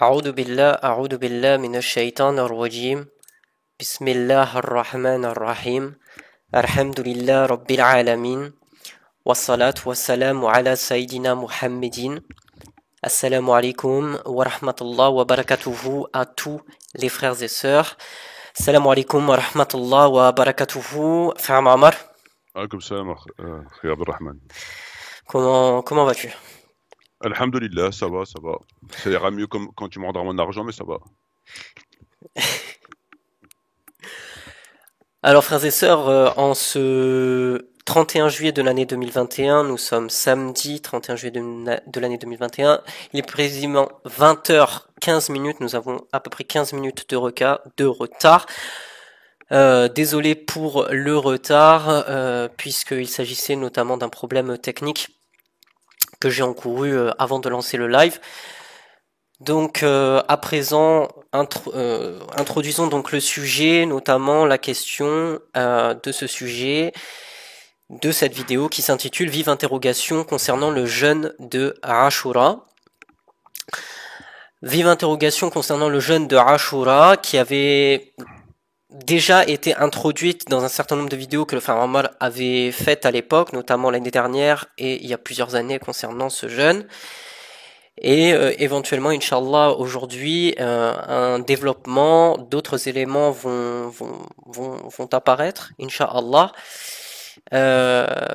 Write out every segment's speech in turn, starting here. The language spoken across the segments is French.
أعوذ بالله من الشيطان الرجيم بسم الله الرحمن الرحيم الحمد لله رب العالمين والصلاة والسلام على سيدنا محمد. Assalamu alaikum wa rahmatullah wa barakatuhu à tous les frères et sœurs. Assalamu alaikum wa rahmatullah wa barakatuhu. Frère Mamar, Alaikum salam, Akhi Abdurrahman. comment vas-tu? Alhamdulillah, ça va, ça va. Ça ira mieux comme quand tu me rendras mon argent, mais ça va. Alors frères et sœurs, en ce 31 juillet de l'année 2021, nous sommes samedi 31 juillet de l'année 2021, il est précisément 20h15, nous avons à peu près 15 minutes de retard. Désolé pour le retard, puisqu'il s'agissait notamment d'un problème technique que j'ai encouru avant de lancer le live. Donc à présent, introduisons donc le sujet, notamment la question de ce sujet, de cette vidéo qui s'intitule Vive interrogation concernant le jeûne de Ashura. Vive interrogation concernant le jeûne de Ashura qui avait déjà été introduite dans un certain nombre de vidéos que le frère Omar avait faites à l'époque, notamment l'année dernière et il y a plusieurs années concernant ce jeûne. Et éventuellement, Inch'Allah, aujourd'hui, un développement, d'autres éléments vont apparaître, Inch'Allah,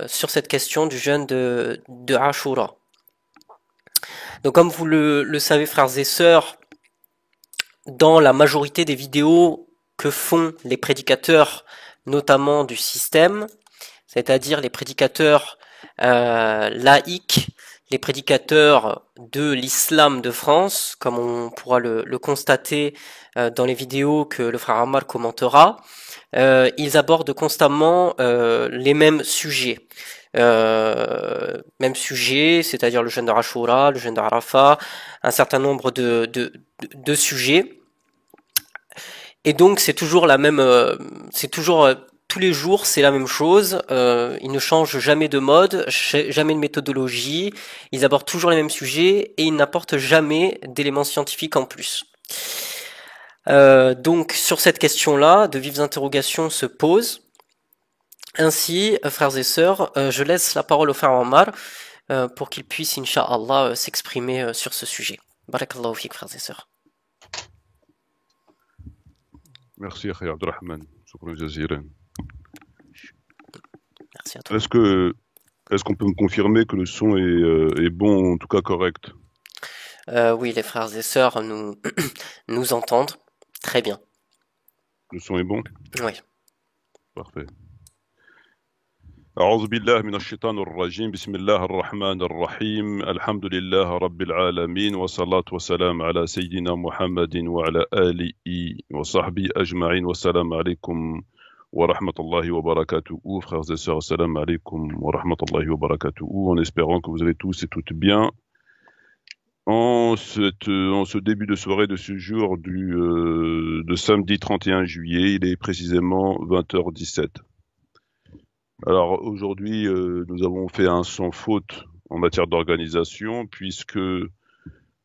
sur cette question du jeûne de Ashura. Donc comme vous le savez, frères et sœurs, dans la majorité des vidéos que font les prédicateurs, notamment du système, c'est-à-dire les prédicateurs laïcs, les prédicateurs de l'islam de France, comme on pourra le constater dans les vidéos que le frère Ammar commentera, ils abordent constamment les mêmes sujets. Même sujet, c'est-à-dire le jeûne de Ashura, le jeûne d'Arafat, un certain nombre de sujets. Et donc c'est toujours la même, tous les jours, c'est la même chose. Ils ne changent jamais de mode, jamais de méthodologie. Ils abordent toujours les mêmes sujets et ils n'apportent jamais d'éléments scientifiques en plus. Donc sur cette question-là, de vives interrogations se posent. Ainsi, frères et sœurs, je laisse la parole au frère Omar pour qu'il puisse, Inch'Allah, s'exprimer sur ce sujet. Barakallahu fik, frères et sœurs. Merci, Akhi Abdurrahman. Shukran jazilan. Merci à toi. Est-ce qu'on peut me confirmer que le son est bon, en tout cas correct? Oui, les frères et sœurs nous entendent très bien. Le son est bon? Oui. Parfait. أعوذ بالله من الشيطان الرجيم بسم الله الرحمن الرحيم الحمد لله رب العالمين والصلاة والسلام على سيدنا محمد وعلى آله وصحبه أجمعين والسلام عليكم ورحمة الله وبركاته. Frères et sœurs, salam alaikum wa rahmatullahi wa barakatuh, en espérant que vous allez tous et toutes bien en ce début de soirée de ce jour de samedi 31 juillet. Il est précisément 20h17. Alors aujourd'hui, nous avons fait un sans faute en matière d'organisation, puisque,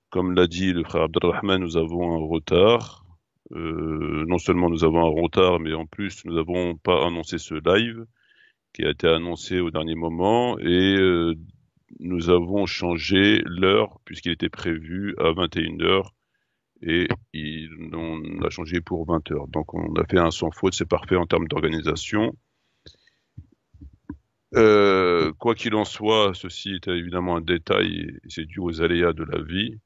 comme l'a dit le frère Abdelrahman, nous avons un retard. Non seulement nous avons un retard, mais en plus nous n'avons pas annoncé ce live qui a été annoncé au dernier moment, et nous avons changé l'heure puisqu'il était prévu à 21h et on a changé pour 20h. Donc on a fait un sans faute, c'est parfait en termes d'organisation. Quoi qu'il en soit, ceci est évidemment un détail et c'est dû aux aléas de la vie,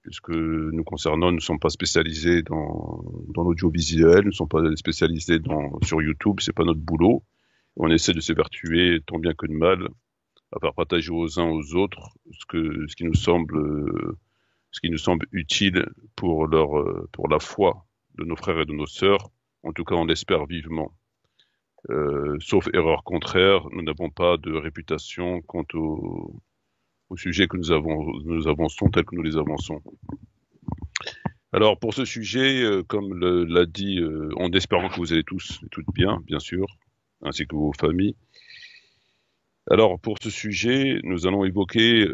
puisque nous concernant, nous ne sommes pas spécialisés dans l'audiovisuel, nous ne sommes pas spécialisés sur YouTube, c'est pas notre boulot. On essaie de s'évertuer tant bien que de mal à faire partager aux uns aux autres ce qui nous semble utile pour la foi de nos frères et de nos sœurs. En tout cas, on l'espère vivement. Sauf erreur contraire, nous n'avons pas de réputation quant au sujet que nous avançons tel que nous les avançons. Alors pour ce sujet, comme l'a dit, en espérant que vous allez tous et toutes bien, bien sûr, ainsi que vos familles, Alors, pour ce sujet, nous allons évoquer,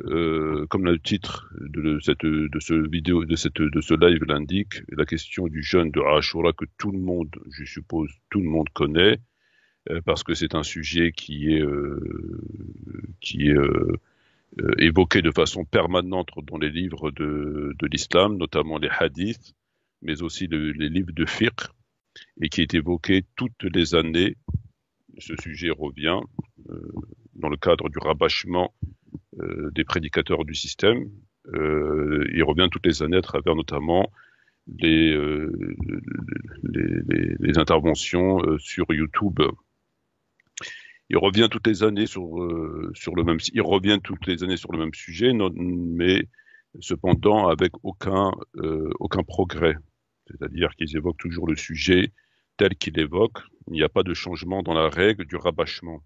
comme le titre de ce vidéo, de ce live l'indique, la question du jeûne de Ashura que tout le monde, je suppose, tout le monde connaît, parce que c'est un sujet qui est évoqué de façon permanente dans les livres de l'islam, notamment les hadiths, mais aussi les livres de fiqh, et qui est évoqué toutes les années. Ce sujet revient dans le cadre du rabâchement des prédicateurs du système. Il revient toutes les années à travers notamment les, euh, les interventions sur YouTube. Il revient toutes les années sur le même, il revient toutes les années sur le même sujet, mais cependant avec aucun progrès. C'est-à-dire qu'ils évoquent toujours le sujet tel qu'il évoque. Il n'y a pas de changement dans la règle du rabâchement.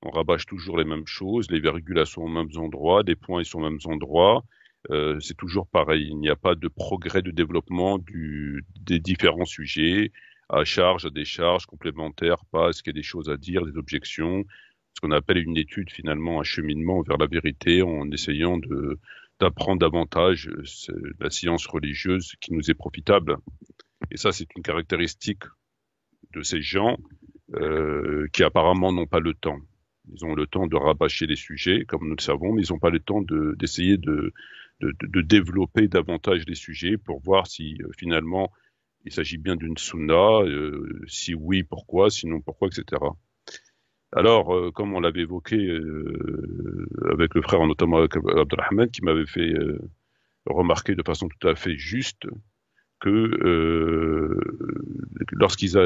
On rabâche toujours les mêmes choses, les virgules sont aux mêmes endroits, les points sont aux mêmes endroits. C'est toujours pareil. Il n'y a pas de progrès de développement des différents sujets, à charge, à décharge, complémentaires, pas, est-ce qu'il y a des choses à dire, des objections, ce qu'on appelle une étude finalement, un cheminement vers la vérité en essayant d'apprendre davantage la science religieuse qui nous est profitable. Et ça, c'est une caractéristique de ces gens qui apparemment n'ont pas le temps. Ils ont le temps de rabâcher les sujets, comme nous le savons, mais ils n'ont pas le temps d'essayer de développer davantage les sujets pour voir si finalement il s'agit bien d'une sunna, si oui, pourquoi, sinon pourquoi, etc. Alors, comme on l'avait évoqué avec le frère, notamment avec Abdelrahman, qui m'avait fait remarquer de façon tout à fait juste que lorsqu'ils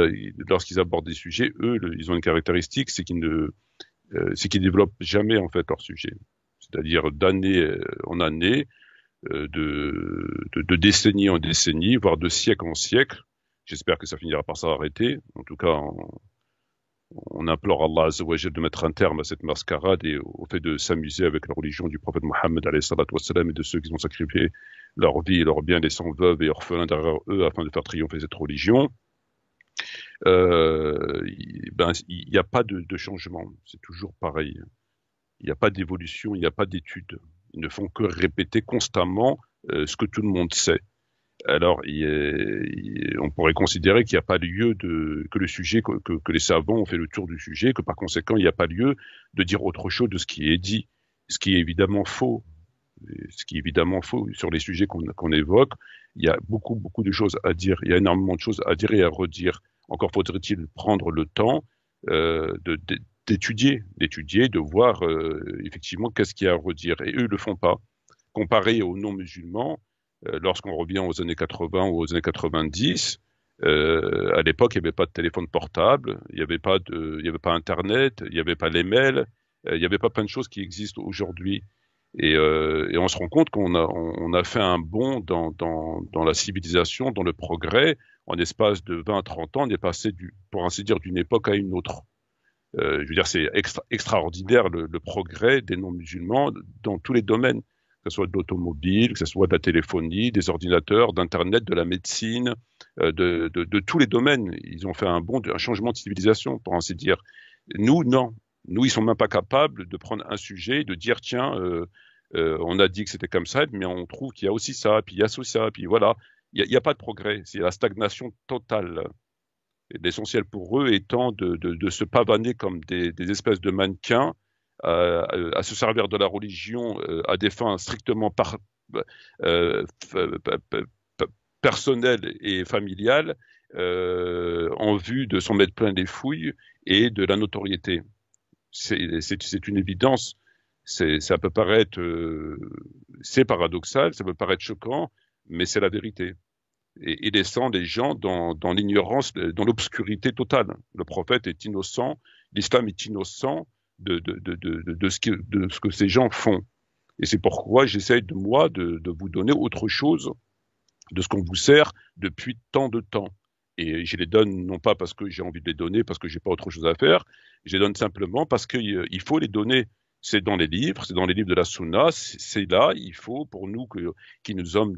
abordent des sujets, eux, ils ont une caractéristique, c'est qu'ils développent jamais en fait leur sujet. C'est-à-dire d'année en année, de décennie en décennie, voire de siècle en siècle. J'espère que ça finira par s'arrêter. En tout cas, on implore Allah Azza wa Jal de mettre un terme à cette mascarade et au fait de s'amuser avec la religion du prophète Mohammed alayhi salatu wassalam et de ceux qui ont sacrifié leur vie et leur bien, laissant veuves et orphelins derrière eux afin de faire triompher cette religion. Il n'y a pas de changement. C'est toujours pareil. Il n'y a pas d'évolution, il n'y a pas d'étude. Ils ne font que répéter constamment ce que tout le monde sait. Alors, on pourrait considérer qu'il n'y a pas lieu que le sujet, que les savants ont fait le tour du sujet, que par conséquent, il n'y a pas lieu de dire autre chose de ce qui est dit, ce qui est évidemment faux. Ce qui est évidemment faux sur les sujets qu'on évoque. Il y a beaucoup de choses à dire. Il y a énormément de choses à dire et à redire. Encore faudrait-il prendre le temps d'étudier, de voir effectivement qu'est-ce qu'il y a à redire. Et eux, ils le font pas. Comparé aux non-musulmans, lorsqu'on revient aux années 80 ou aux années 90, à l'époque, il n'y avait pas de téléphone portable, il n'y avait pas Internet, il n'y avait pas les mails, il n'y avait pas plein de choses qui existent aujourd'hui. Et on se rend compte on a fait un bond dans la civilisation, dans le progrès. En espace de 20 à 30 ans, on est passé, pour ainsi dire, d'une époque à une autre. Je veux dire, c'est extraordinaire le progrès des non-musulmans dans tous les domaines, que ce soit de l'automobile, que ce soit de la téléphonie, des ordinateurs, d'Internet, de la médecine, de tous les domaines. Ils ont fait un changement de civilisation, pour ainsi dire. Nous, non. Nous, ils sont même pas capables de prendre un sujet, de dire, tiens, on a dit que c'était comme ça, mais on trouve qu'il y a aussi ça, puis il y a aussi ça, puis voilà. Il y a pas de progrès. C'est la stagnation totale. L'essentiel pour eux étant de se pavaner comme des espèces de mannequins, à se servir de la religion à des fins strictement euh, personnelles et familiales, en vue de s'en mettre plein les fouilles et de la notoriété. C'est une évidence. Ça peut paraître, c'est paradoxal, ça peut paraître choquant, mais c'est la vérité et laissant les gens dans l'ignorance, dans l'obscurité totale. Le prophète est innocent, l'islam est innocent de ce que ces gens font. Et c'est pourquoi j'essaye de vous donner autre chose de ce qu'on vous sert depuis tant de temps. Et je les donne non pas parce que j'ai envie de les donner, parce que j'ai pas autre chose à faire, je les donne simplement parce qu'il faut les donner. C'est dans les livres, c'est dans les livres de la Sunna, c'est là, il faut pour nous qui nous sommes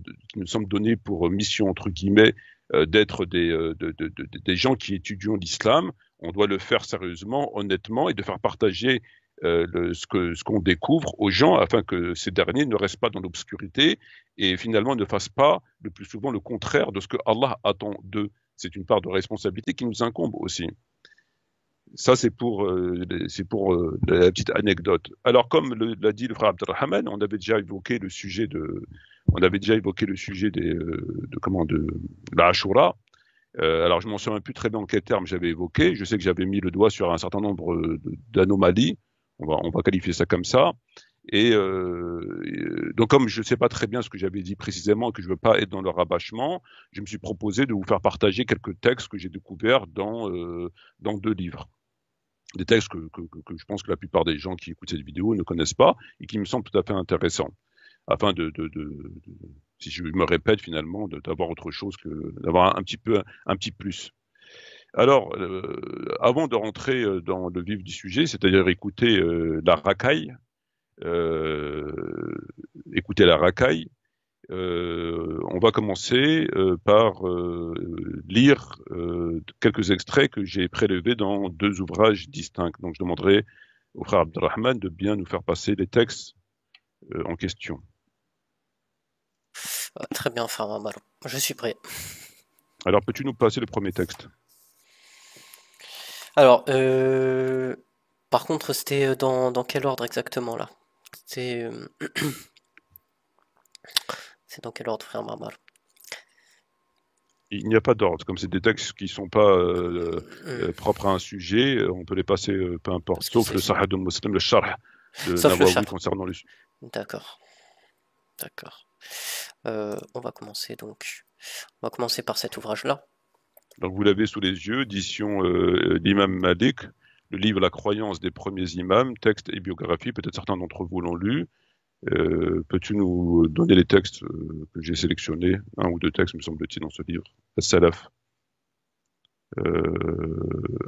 donnés pour mission entre guillemets d'être des gens qui étudions l'islam, on doit le faire sérieusement, honnêtement et de faire partager ce qu'on découvre aux gens afin que ces derniers ne restent pas dans l'obscurité et finalement ne fassent pas le plus souvent le contraire de ce que Allah attend d'eux. C'est une part de responsabilité qui nous incombe aussi. Ça, c'est pour la petite anecdote. Alors, comme l'a dit le frère Abdelrahman, on avait déjà évoqué le sujet de la Ashura. Alors, je m'en souviens plus très bien en quels termes j'avais évoqué. Je sais que j'avais mis le doigt sur un certain nombre d'anomalies. On va qualifier ça comme ça. Et donc, comme je ne sais pas très bien ce que j'avais dit précisément, que je ne veux pas être dans le rabâchement, je me suis proposé de vous faire partager quelques textes que j'ai découverts dans 2 livres. Des textes que je pense que la plupart des gens qui écoutent cette vidéo ne connaissent pas et qui me semblent tout à fait intéressants, afin si je me répète finalement, d'avoir autre chose d'avoir un petit plus. Alors, avant de rentrer dans le vif du sujet, c'est-à-dire écouter la racaille, on va commencer par lire quelques extraits que j'ai prélevés dans 2 ouvrages distincts. Donc je demanderai au frère Abdelrahman de bien nous faire passer les textes en question. Très bien, frère Malo. Je suis prêt. Alors peux-tu nous passer le premier texte? Alors, par contre, c'était dans quel ordre exactement là? C'est c'est dans quel ordre, frère Malo? Il n'y a pas d'ordre, comme c'est des textes qui ne sont pas propres à un sujet, on peut les passer peu importe, sauf le Sahih de Muslim, le Sharh de Sauf le Nawawi chapitre. concernant le sujet. D'accord, d'accord. On va commencer donc. On va commencer par cet ouvrage-là. Donc vous l'avez sous les yeux, édition l'imam Malik, le livre La croyance des premiers imams, texte et biographie, peut-être certains d'entre vous l'ont lu. Peux-tu nous donner les textes que j'ai sélectionnés, 1 ou 2 textes me semble-t-il dans ce livre, As-Salaf.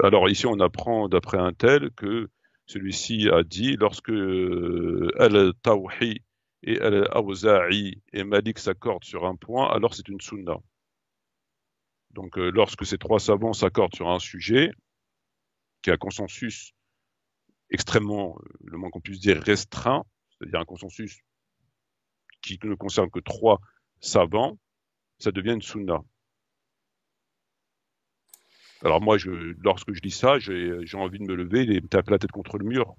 Alors ici on apprend d'après un tel que celui-ci a dit lorsque Al-Tawhi et Al-Awza'i et Malik s'accordent sur un point, alors c'est une sunna. Donc lorsque ces 3 savants s'accordent sur un sujet, qui a un consensus extrêmement, le moins qu'on puisse dire, restreint, c'est-à-dire un consensus qui ne concerne que 3 savants, ça devient une sunna. Alors moi, lorsque je dis ça, j'ai envie de me lever et de me taper la tête contre le mur,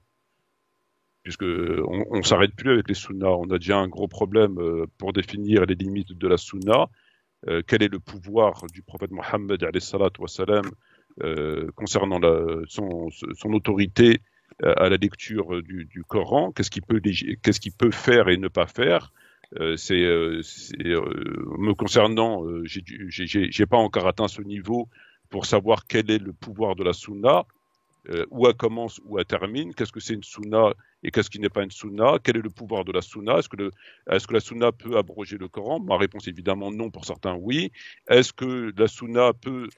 puisque on s'arrête plus avec les sunnas. On a déjà un gros problème pour définir les limites de la sunna. Quel est le pouvoir du prophète Mohammed concernant son autorité à la lecture du Coran, qu'est-ce qu'il peut faire et ne pas faire. Me concernant, j'ai pas encore atteint ce niveau pour savoir quel est le pouvoir de la sunna, où elle commence, où elle termine, qu'est-ce que c'est une sunna et qu'est-ce qui n'est pas une sunna, quel est le pouvoir de la sunna, est-ce que la sunna peut abroger le Coran? Ma réponse évidemment non, pour certains oui. Est-ce que la sunna peut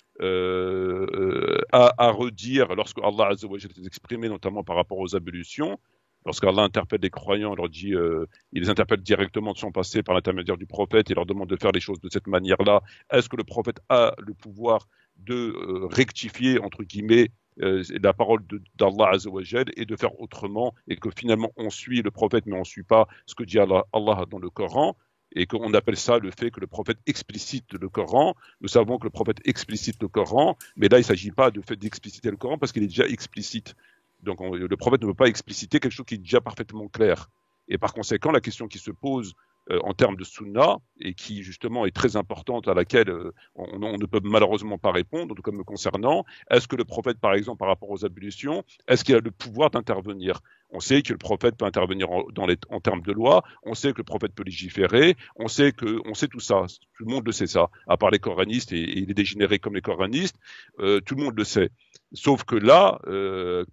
à redire lorsque Allah Azza wa Jalla s'est exprimé notamment par rapport aux ablutions, lorsqu'Allah interpelle les croyants, il les interpelle directement sans passer par l'intermédiaire du prophète et leur demande de faire les choses de cette manière-là. Est-ce que le prophète a le pouvoir de rectifier, entre guillemets, la parole d'Allah Azza wa Jal et de faire autrement, et que finalement on suit le prophète mais on ne suit pas ce que dit Allah dans le Coran, et qu'on appelle ça le fait que le prophète explicite le Coran. Nous savons que le prophète explicite le Coran, mais là il ne s'agit pas de fait d'expliciter le Coran parce qu'il est déjà explicite. Donc le prophète ne peut pas expliciter quelque chose qui est déjà parfaitement clair. Et par conséquent, la question qui se pose en termes de sunna, et qui justement est très importante, à laquelle on ne peut malheureusement pas répondre, en tout cas me concernant, est-ce que le prophète, par exemple, par rapport aux ablutions, est-ce qu'il a le pouvoir d'intervenir? On sait que le prophète peut intervenir en termes de loi, on sait que le prophète peut légiférer, on sait tout ça, tout le monde le sait ça, à part les coranistes et les dégénérés comme les coranistes, tout le monde le sait. Sauf que là,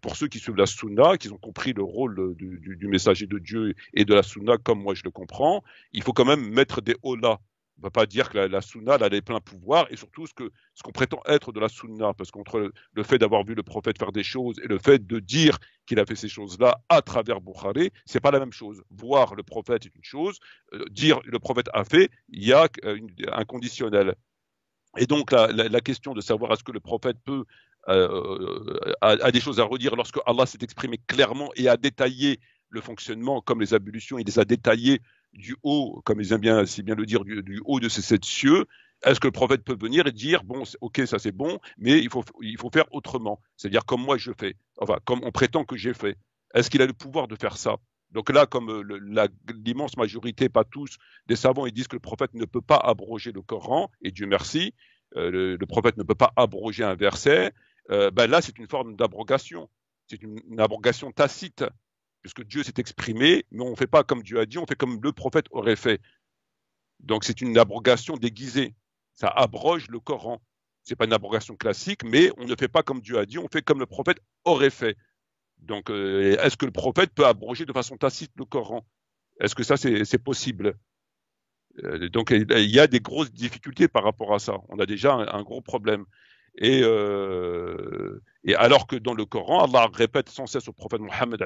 pour ceux qui suivent la sunna, qui ont compris le rôle du messager de Dieu et de la sunna comme moi je le comprends, il faut quand même mettre des holas. On ne va pas dire que la sunna elle a les pleins pouvoirs, et surtout ce qu'on prétend être de la sunna, parce qu'entre le fait d'avoir vu le prophète faire des choses et le fait de dire qu'il a fait ces choses-là à travers Bukhari, c'est pas la même chose. Voir le prophète est une chose, dire le prophète a fait, il y a un conditionnel. Et donc la question de savoir est-ce que le prophète peut a des choses à redire lorsque Allah s'est exprimé clairement et a détaillé le fonctionnement, comme les ablutions, il les a détaillés du haut, comme ils aiment bien, si bien le dire, du haut de ces sept cieux. Est-ce que le prophète peut venir et dire bon, ok, ça c'est bon, mais il faut faire autrement, c'est-à-dire comme moi je fais, enfin comme on prétend que j'ai fait. Est-ce qu'il a le pouvoir de faire ça? Donc là, comme l'immense majorité, pas tous, des savants, ils disent que le prophète ne peut pas abroger le Coran, et Dieu merci, le prophète ne peut pas abroger un verset, ben là c'est une forme d'abrogation. C'est une abrogation tacite, puisque Dieu s'est exprimé, mais on ne fait pas comme Dieu a dit, on fait comme le prophète aurait fait. Donc c'est une abrogation déguisée. Ça abroge le Coran. C'est pas une abrogation classique, mais on ne fait pas comme Dieu a dit, on fait comme le prophète aurait fait. Donc est-ce que le prophète peut abroger de façon tacite le Coran? Est-ce que ça c'est possible? Donc il y a des grosses difficultés par rapport à ça. On a déjà un gros problème. Et alors que dans le Coran, Allah répète sans cesse au prophète Mohammed,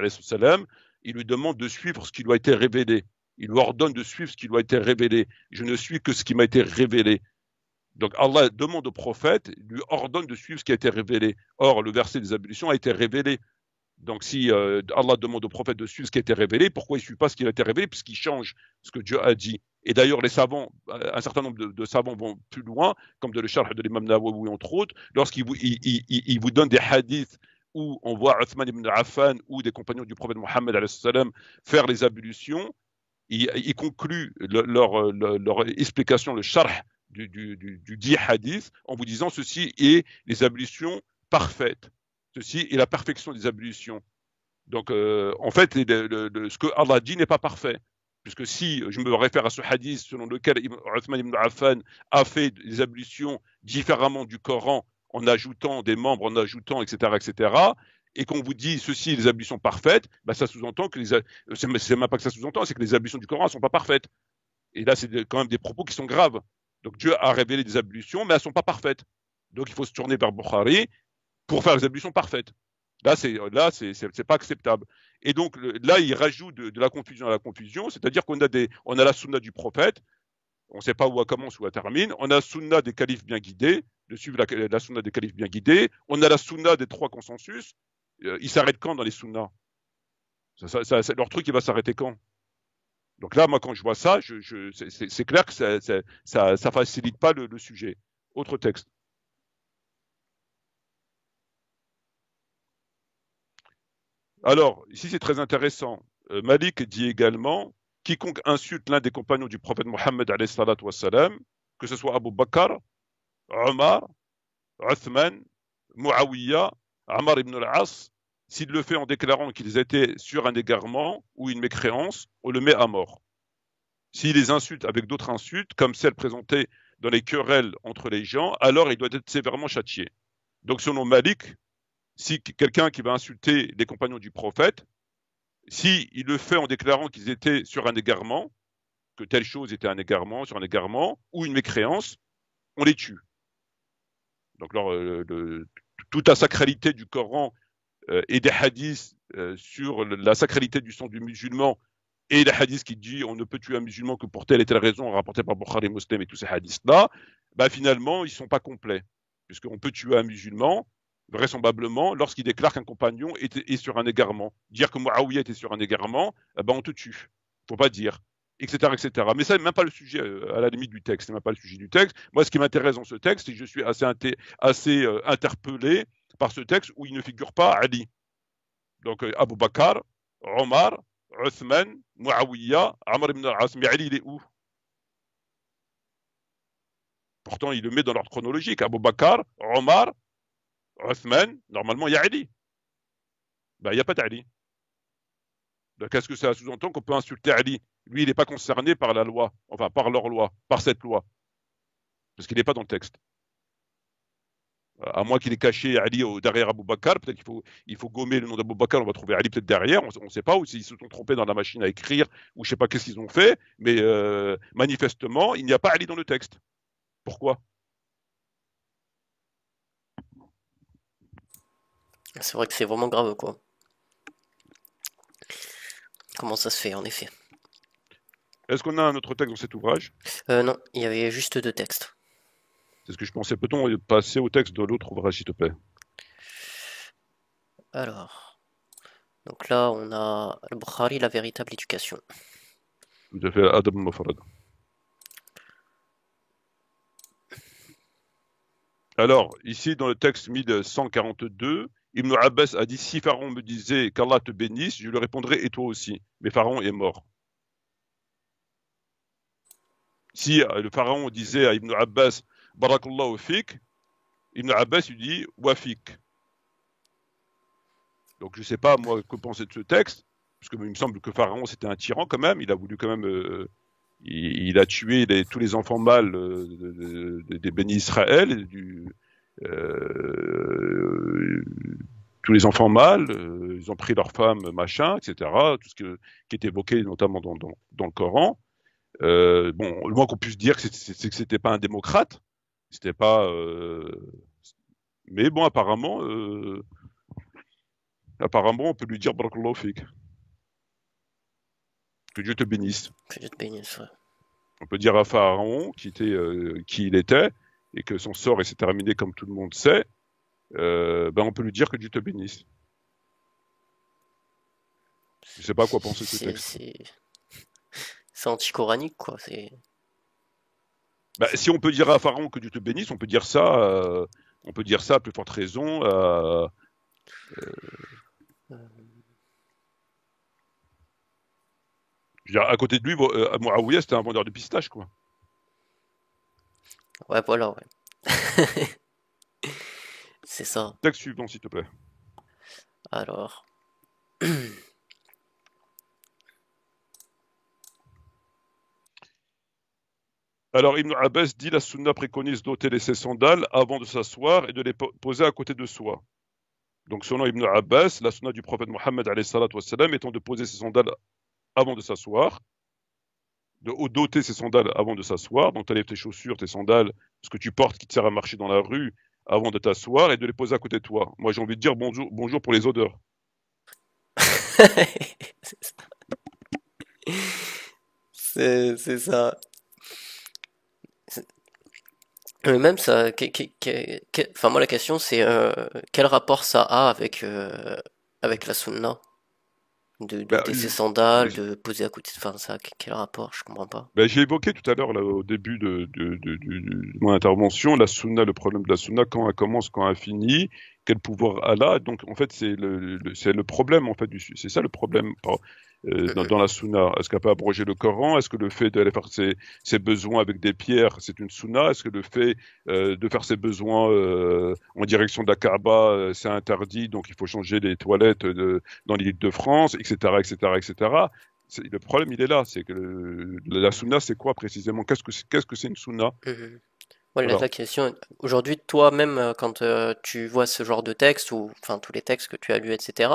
il lui demande de suivre ce qui lui a été révélé. Il lui ordonne de suivre ce qui lui a été révélé. Je ne suis que ce qui m'a été révélé. Donc Allah demande au prophète, lui ordonne de suivre ce qui a été révélé. Or, le verset des ablutions a été révélé. Donc si Allah demande au prophète de suivre ce qui a été révélé, pourquoi il ne suit pas ce qui a été révélé puisqu'il change ce que Dieu a dit? Et d'ailleurs, les savants, un certain nombre de savants vont plus loin, comme de le Sharh de l'imam Nawawi entre autres, lorsqu'ils vous donnent des hadiths où on voit Uthman ibn Affan ou des compagnons du prophète Mohammed faire les ablutions, ils concluent leur explication, le Sharh du dit hadith, en vous disant ceci est les ablutions parfaites. Ceci est la perfection des ablutions. Donc, en fait, ce que Allah dit n'est pas parfait. Puisque si je me réfère à ce hadith selon lequel Uthman ibn Affan a fait des ablutions différemment du Coran, en ajoutant des membres, en ajoutant, etc., etc., et qu'on vous dit ceci, les ablutions parfaites, bah ça sous-entend que c'est même pas que ça sous-entend, c'est que les ablutions du Coran ne sont pas parfaites. Et là, c'est quand même des propos qui sont graves. Donc Dieu a révélé des ablutions, mais elles ne sont pas parfaites. Donc il faut se tourner vers Bukhari pour faire les ablutions parfaites. Là, c'est pas acceptable. Et donc là, il rajoute de la confusion à la confusion, c'est-à-dire on a la sunna du prophète, on ne sait pas où elle commence, où elle termine. On a la sunna des califes bien guidés, de suivre la sunna des califes bien guidés. On a la sunna des trois consensus. Ils s'arrêtent quand dans les sunnas? Leur truc, il va s'arrêter quand? Donc là, moi, quand je vois ça, c'est clair que ça facilite pas le sujet. Autre texte. Alors, ici, c'est très intéressant. Malik dit également, quiconque insulte l'un des compagnons du prophète Mohammed, que ce soit Abu Bakr, Omar, Uthman, Muawiyah, Ammar ibn al-As, s'il le fait en déclarant qu'ils étaient sur un égarement ou une mécréance, on le met à mort. S'il les insulte avec d'autres insultes, comme celles présentées dans les querelles entre les gens, alors il doit être sévèrement châtié. Donc selon Malik, si quelqu'un qui va insulter les compagnons du prophète, si il le fait en déclarant qu'ils étaient sur un égarement, que telle chose était un égarement, sur un égarement, ou une mécréance, on les tue. Donc toute la sacralité du Coran et des hadiths sur la sacralité du sang du musulman, et les hadiths qui dit on ne peut tuer un musulman que pour telle et telle raison, rapporté par Bukhari Muslim et tous ces hadiths-là, bah finalement, ils ne sont pas complets. Puisqu'on peut tuer un musulman, vraisemblablement, lorsqu'il déclare qu'un compagnon est sur un égarement. Dire que Muawiyah était sur un égarement, bah on te tue. Faut pas dire. Etc., etc. Mais ça n'est même pas le sujet, à la limite du texte. C'est même pas le sujet du texte. Moi, ce qui m'intéresse dans ce texte, c'est que je suis assez interpellé par ce texte où il ne figure pas Ali. Donc, Abu Bakr, Omar, Uthman, Muawiyah, Amr ibn al-As. Mais Ali, il est où? Pourtant, il le met dans l'ordre chronologique. Abu Bakr, Omar, Uthman, normalement, il y a Ali. Ben, il n'y a pas d'Ali. Donc, est-ce que ça sous-entend qu'on peut insulter Ali? Lui, il n'est pas concerné par la loi, enfin, par leur loi, par cette loi, parce qu'il n'est pas dans le texte. À moins qu'il ait caché Ali derrière Abu Bakr, peut-être qu'il faut gommer le nom d'Abu Bakr, on va trouver Ali peut-être derrière, on ne sait pas, ou s'ils se sont trompés dans la machine à écrire, ou je ne sais pas qu'est-ce qu'ils ont fait, mais manifestement, il n'y a pas Ali dans le texte. Pourquoi? C'est vrai que c'est vraiment grave, quoi. Comment ça se fait, en effet? Est-ce qu'on a un autre texte dans cet ouvrage? Non, il y avait juste deux textes. C'est ce que je pensais. Peut-on passer au texte de l'autre ouvrage, s'il te plaît? Alors, donc là, on a Al-Bukhari, la véritable éducation. Tout à fait, Adab al-Mufrad. Alors, ici, dans le texte 1142, Ibn Abbas a dit, si Pharaon me disait qu'Allah te bénisse, je lui répondrais, et toi aussi. Mais Pharaon est mort. Si le Pharaon disait à Ibn Abbas, Barakallahu fik, Ibn Abbas lui dit, Wafik. Donc, je ne sais pas, moi, que penser de ce texte, parce qu'il me semble que Pharaon, c'était un tyran quand même. Il a voulu quand même. Il a tué tous les enfants mâles des bénis Israël, euh, tous les enfants mâles, ils ont pris leurs femmes, machin, etc. Tout ce qui est évoqué notamment dans le Coran. Bon, le moins qu'on puisse dire, c'est que c'était pas un démocrate, c'était pas. Mais bon, apparemment, on peut lui dire Barakallahu fik, que Dieu te bénisse. Que Dieu te bénisse, ouais. On peut dire à Pharaon qui il était et que son sort s'est terminé comme tout le monde sait. Ben on peut lui dire que Dieu te bénisse. Je sais pas quoi penser de ce C'est, texte. c'est, c'est anti-coranique, quoi. Ben, si on peut dire à Pharaon que Dieu te bénisse, on peut dire ça. On peut dire ça à plus forte raison. Euh, Je veux dire, à côté de lui, Muawiyah, c'était un vendeur de pistaches, quoi. Ouais, voilà, ouais. C'est ça. Texte suivant, s'il te plaît. Alors, Alors, Ibn Abbas dit la sunna préconise d'ôter ses sandales avant de s'asseoir et de les poser à côté de soi. Donc, selon Ibn Abbas, la sunna du prophète Mohammed étant de poser ses sandales avant de s'asseoir, de d'ôter ses sandales avant de s'asseoir, donc tu enlèves tes chaussures, tes sandales, ce que tu portes qui te sert à marcher dans la rue avant de t'asseoir et de les poser à côté de toi. Moi, j'ai envie de dire bonjour, bonjour pour les odeurs. c'est ça. Même ça, enfin moi la question c'est quel rapport ça a avec la sunna de Ben, d'ôter ses sandales, de poser à côté, enfin ça, quel rapport? Je comprends pas. ben, j'ai évoqué tout à l'heure, là, au début de mon intervention, la sunna, le problème de la sunna, quand elle commence, quand elle finit, quel pouvoir elle a. Donc, en fait, c'est le problème, en fait, c'est ça le problème dans la sunna. Est-ce qu'elle peut abroger le Coran? Est-ce que le fait d'aller faire ses besoins avec des pierres, c'est une sunna? Est-ce que le fait de faire ses besoins en direction de la Kaaba, c'est interdit, donc il faut changer les toilettes dans l'île de France, etc., etc., etc. Le problème, il est là, c'est que la sunna, c'est quoi précisément? Qu'est-ce que c'est une sunna? Mhm. Voilà Voilà. la question. Aujourd'hui, toi-même, quand tu vois ce genre de texte, ou enfin tous les textes que tu as lus, etc.,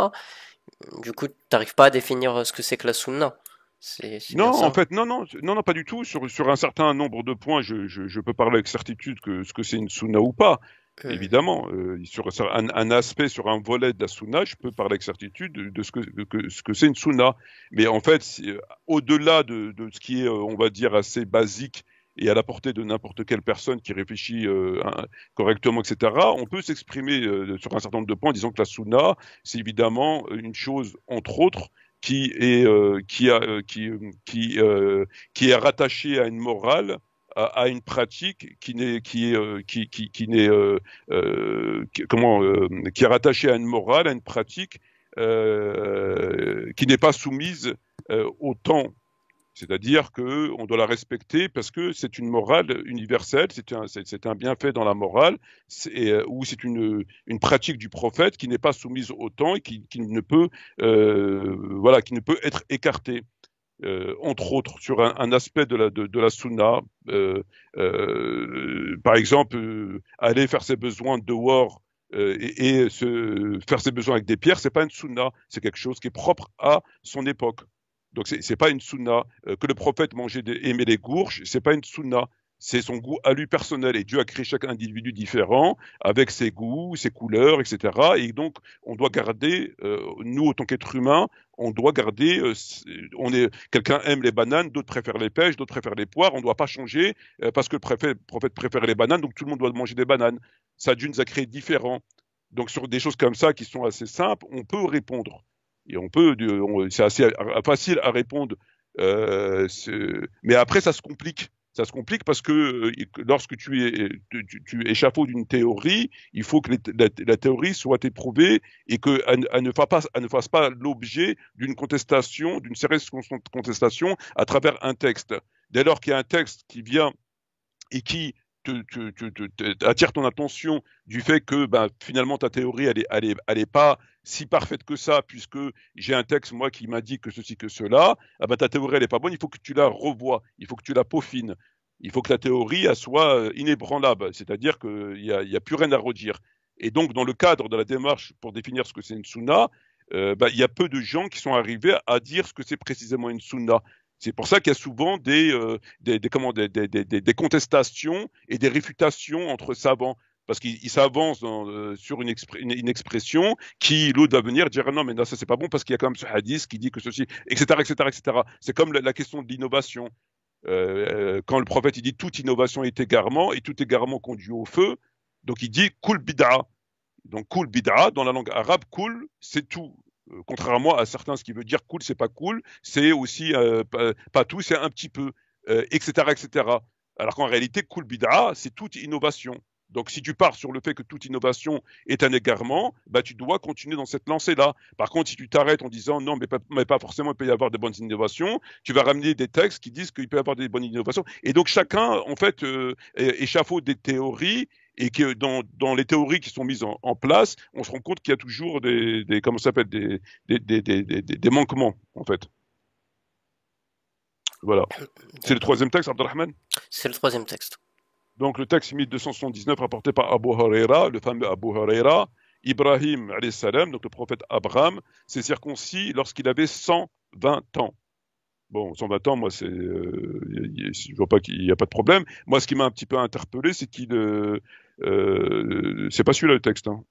du coup, t'arrives pas à définir ce que c'est que la sunna. C'est Non, bien en ça? fait, non, pas du tout. Sur un certain nombre de points, je peux parler avec certitude que ce que c'est une sunna ou pas. Mhm. Évidemment, sur un aspect, sur un volet de la sunna, je peux parler avec certitude de ce que c'est une sunna. Mais en fait, au-delà de ce qui est, on va dire, assez basique et à la portée de n'importe quelle personne qui réfléchit correctement, etc., on peut s'exprimer sur un certain nombre de points en disant que la sunna, c'est évidemment une chose, entre autres, qui est qui est rattaché à une morale, à une pratique qui n'est qui est rattaché à une morale, à une pratique qui n'est pas soumise au temps. C'est-à-dire qu'on doit la respecter parce que c'est une morale universelle, c'est un bienfait dans la morale, ou c'est une pratique du prophète qui n'est pas soumise au temps et qui ne peut, voilà, qui ne peut être écartée. Entre autres, sur un aspect de la sunna, par exemple, aller faire ses besoins dehors faire ses besoins avec des pierres, c'est pas une sunna, c'est quelque chose qui est propre à son époque. Donc c'est pas une sunna. Que le prophète aimait les gourges, c'est pas une sunna. C'est son goût à lui personnel. Et Dieu a créé chaque individu différent, avec ses goûts, ses couleurs, etc. Et donc, on doit garder, nous, en tant qu'êtres humains, on doit garder, quelqu'un aime les bananes, d'autres préfèrent les pêches, d'autres préfèrent les poires. On ne doit pas changer parce que le prophète préfère les bananes, donc tout le monde doit manger des bananes. Ça, Dieu nous a créé différents. Donc, sur des choses comme ça qui sont assez simples, on peut répondre. Et c'est assez facile à répondre. Mais après, ça se complique. Ça se complique parce que lorsque tu échafaudes une théorie, il faut que la théorie soit éprouvée et qu'elle ne fasse pas l'objet d'une contestation, d'une sérieuse contestation à travers un texte. Dès lors qu'il y a un texte qui vient et qui attire ton attention du fait que finalement ta théorie elle est pas si parfaite que ça, puisque j'ai un texte moi qui m'a dit que ceci que cela, ta théorie elle est pas bonne, il faut que tu la revoies, il faut que tu la peaufines, il faut que la théorie elle soit inébranlable, c'est-à-dire qu'il y a plus rien à redire. Et donc dans le cadre de la démarche pour définir ce que c'est une sunna, il y a peu de gens qui sont arrivés à dire ce que c'est précisément une sunna. C'est pour ça qu'il y a souvent des contestations et des réfutations entre savants. Parce qu'ils s'avancent sur une expression qui, l'autre va venir dire non, mais non, ça c'est pas bon parce qu'il y a quand même ce hadith qui dit que ceci, etc., etc., etc. C'est comme la question de l'innovation. Quand le prophète il dit toute innovation est égarement et tout égarement conduit au feu, donc il dit kul bid'a. Donc kul bid'a dans la langue arabe, kul c'est tout. Contrairement à certains, ce qui veut dire cool, c'est pas cool, c'est aussi pas tout, c'est un petit peu, etc., etc. Alors qu'en réalité, cool bid'a, c'est toute innovation. Donc, si tu pars sur le fait que toute innovation est un égarement, tu dois continuer dans cette lancée-là. Par contre, si tu t'arrêtes en disant non, mais pas forcément, il peut y avoir de bonnes innovations, tu vas ramener des textes qui disent qu'il peut y avoir des bonnes innovations. Et donc, chacun, en fait, échafaude des théories et que dans les théories qui sont mises en place, on se rend compte qu'il y a toujours comment ça s'appelle, des manquements, en fait. Voilà. C'est le troisième texte, Abdelrahman. C'est le troisième texte. Donc le texte 1279 rapporté par Abu Huraira, le fameux Abu Huraira, Ibrahim alayhi salam, donc le prophète Abraham, s'est circoncis lorsqu'il avait 120 ans. Bon, 120 ans, moi, je vois pas qu'il n'y a pas de problème. Moi, ce qui m'a un petit peu interpellé, c'est c'est pas celui-là le texte. Hein.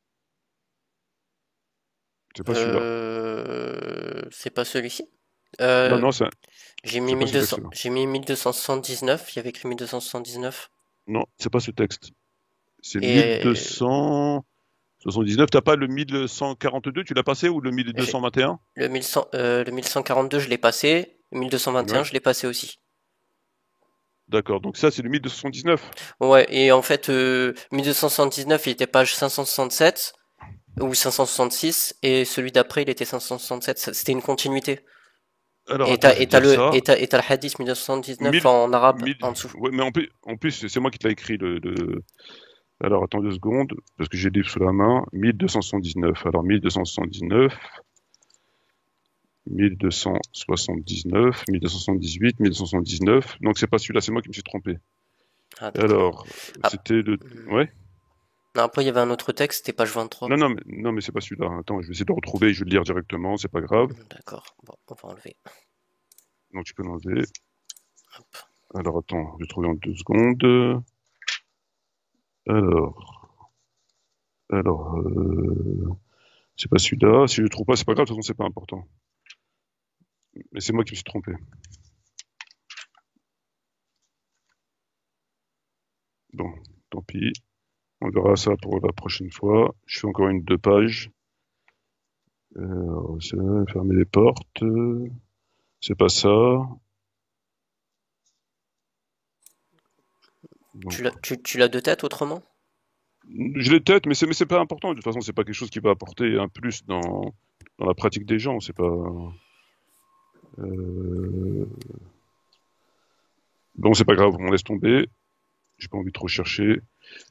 C'est pas celui-là. C'est pas celui-ci. Non, non, J'ai mis c'est pas ce 1200, texte-là. j'ai mis 1279, il y avait écrit 1279. Non, c'est pas ce texte. C'est Et 1279. T'as pas le 1142, tu l'as passé ou le j'ai- 1221? le 1142, je l'ai passé. Le 1221, Ouais. je l'ai passé aussi. D'accord. Donc ça, c'est le 1279. Ouais, et en fait, 1279, il était page 567 ou 566, et celui d'après, il était 567. C'était une continuité. Alors attends, je vais te dire ça. Et t'as le hadith 1919 1000, en arabe 1000. en dessous. Ouais, mais en plus, c'est moi qui te l'ai écrit. Alors attends 2 secondes, parce que j'ai le livre sous la main. 1279. Alors 1279, 1279, 1278, 1279. Donc c'est pas celui-là, c'est moi qui me suis trompé. Ah, d'accord. Alors, Ah, c'était le. Ouais. non, après, il y avait un autre texte, c'était page 23. Non, non, mais c'est pas celui-là. Attends, je vais essayer de le retrouver, je vais le lire directement, c'est pas grave. D'accord. Bon, on va enlever. Donc tu peux l'enlever. Hop. Alors attends, je vais trouver en 2 secondes. Alors, alors, c'est pas celui-là. Si je le trouve pas, c'est pas grave, de toute façon, c'est pas important. Mais c'est moi qui me suis trompé. Bon, tant pis. On verra ça pour la prochaine fois. Je fais encore 2 pages. Fermer les portes. C'est pas ça. Donc, Tu l'as de tête autrement? je l'ai tête, mais c'est pas important. De toute façon, c'est pas quelque chose qui va apporter un plus dans la pratique des gens. C'est pas. Euh, Bon, c'est pas grave, on laisse tomber. J'ai pas envie de trop chercher.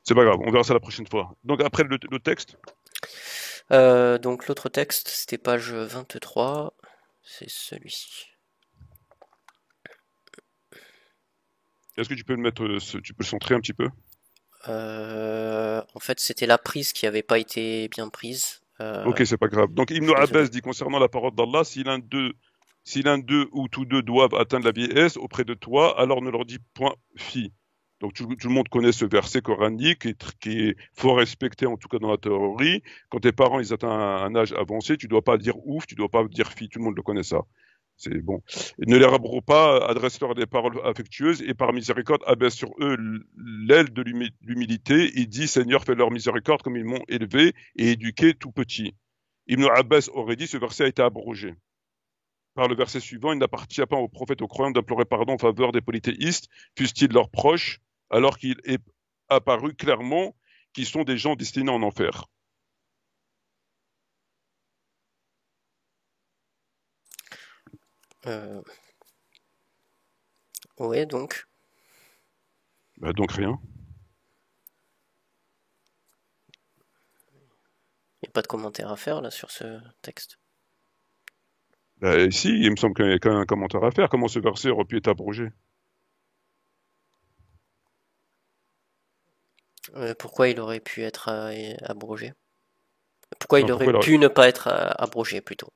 C'est pas grave, on verra ça la prochaine fois. Donc après le texte. Donc l'autre texte, c'était page 23. C'est celui-ci. Est-ce que tu peux le mettre, tu peux le centrer un petit peu? En fait, c'était la prise qui avait pas été bien prise. Ok, c'est pas grave. Donc Je Ibn suis Abbas désolé. dit concernant la parole d'Allah, si l'un d'eux ou tous deux doivent atteindre la vieillesse auprès de toi, alors ne leur dis point fi. Donc tout le monde connaît ce verset coranique qui est fort respecté, en tout cas dans la théorie. Quand tes parents ils atteignent un âge avancé, tu dois pas dire ouf, tu dois pas dire fi, tout le monde le connaît ça. C'est bon. Ne les rabrouent pas, adresse-leur des paroles affectueuses et par miséricorde abaisse sur eux l'aile de l'humilité. Il dit Seigneur, fais leur miséricorde comme ils m'ont élevé et éduqué tout petit. Ibn Abbas aurait dit ce verset a été abrogé. Par le verset suivant, il n'appartient pas aux prophètes, aux croyants d'implorer pardon en faveur des polythéistes, fussent-ils leurs proches, alors qu'il est apparu clairement qu'ils sont des gens destinés en enfer. Euh, ouais, donc. Bah, donc rien. Il n'y a pas de commentaire à faire là sur ce texte. Bah, si, il me semble qu'il y a quand même un commentaire à faire. Comment ce verset aurait pu être abrogé? Pourquoi il aurait pu être abrogé? Pourquoi il Non, aurait pourquoi pu ne pas être abrogé plutôt?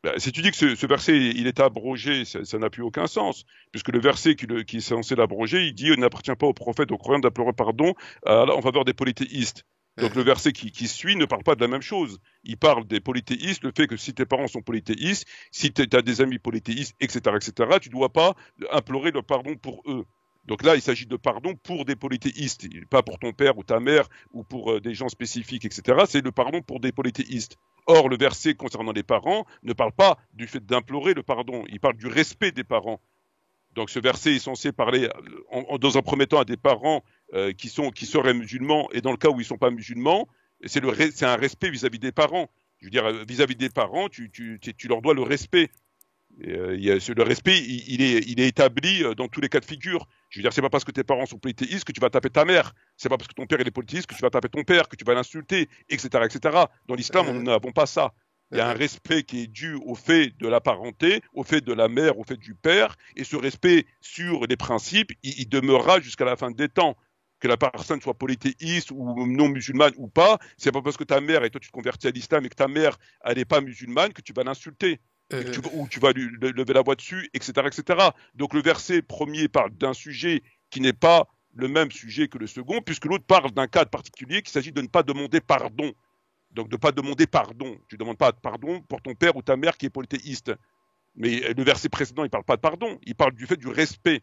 bah, si tu dis que ce verset il est abrogé, ça n'a plus aucun sens, puisque le verset qui est censé l'abroger, il dit il n'appartient pas aux prophètes, aux croyants d'implorer pardon en faveur des polythéistes. Donc le Mhm. verset qui suit ne parle pas de la même chose. Il parle des polythéistes, le fait que si tes parents sont polythéistes, si tu as des amis polythéistes, etc., tu ne dois pas implorer le pardon pour eux. Donc là, il s'agit de pardon pour des polythéistes, pas pour ton père ou ta mère ou pour des gens spécifiques, etc. C'est le pardon pour des polythéistes. Or, le verset concernant les parents ne parle pas du fait d'implorer le pardon, il parle du respect des parents. Donc ce verset est censé parler dans un premier temps à des parents qui seraient musulmans et dans le cas où ils ne sont pas musulmans, c'est un respect vis-à-vis des parents. Je veux dire, vis-à-vis des parents, tu leur dois le respect. Le respect, il est établi dans tous les cas de figure. Je veux dire, c'est pas parce que tes parents sont polythéistes que tu vas taper ta mère. C'est pas parce que ton père est polythéiste que tu vas taper ton père, que tu vas l'insulter, etc., etc. Dans l'islam, nous Mhm. n'avons pas ça. Il y a un Mhm. respect qui est dû au fait de la parenté, au fait de la mère, au fait du père, et ce respect sur les principes, il demeurera jusqu'à la fin des temps. Que la personne soit polythéiste ou non musulmane ou pas, c'est pas parce que ta mère et toi tu te convertis à l'islam et que ta mère elle n'est pas musulmane que tu vas l'insulter et que Mhm. ou tu vas lui lever la voix dessus, etc., etc. Donc le verset premier parle d'un sujet qui n'est pas le même sujet que le second, puisque l'autre parle d'un cas particulier qu'il s'agit de ne pas demander pardon. Donc de ne pas demander pardon. Tu ne demandes pas pardon pour ton père ou ta mère qui est polythéiste. Mais le verset précédent, il ne parle pas de pardon, il parle du fait du respect.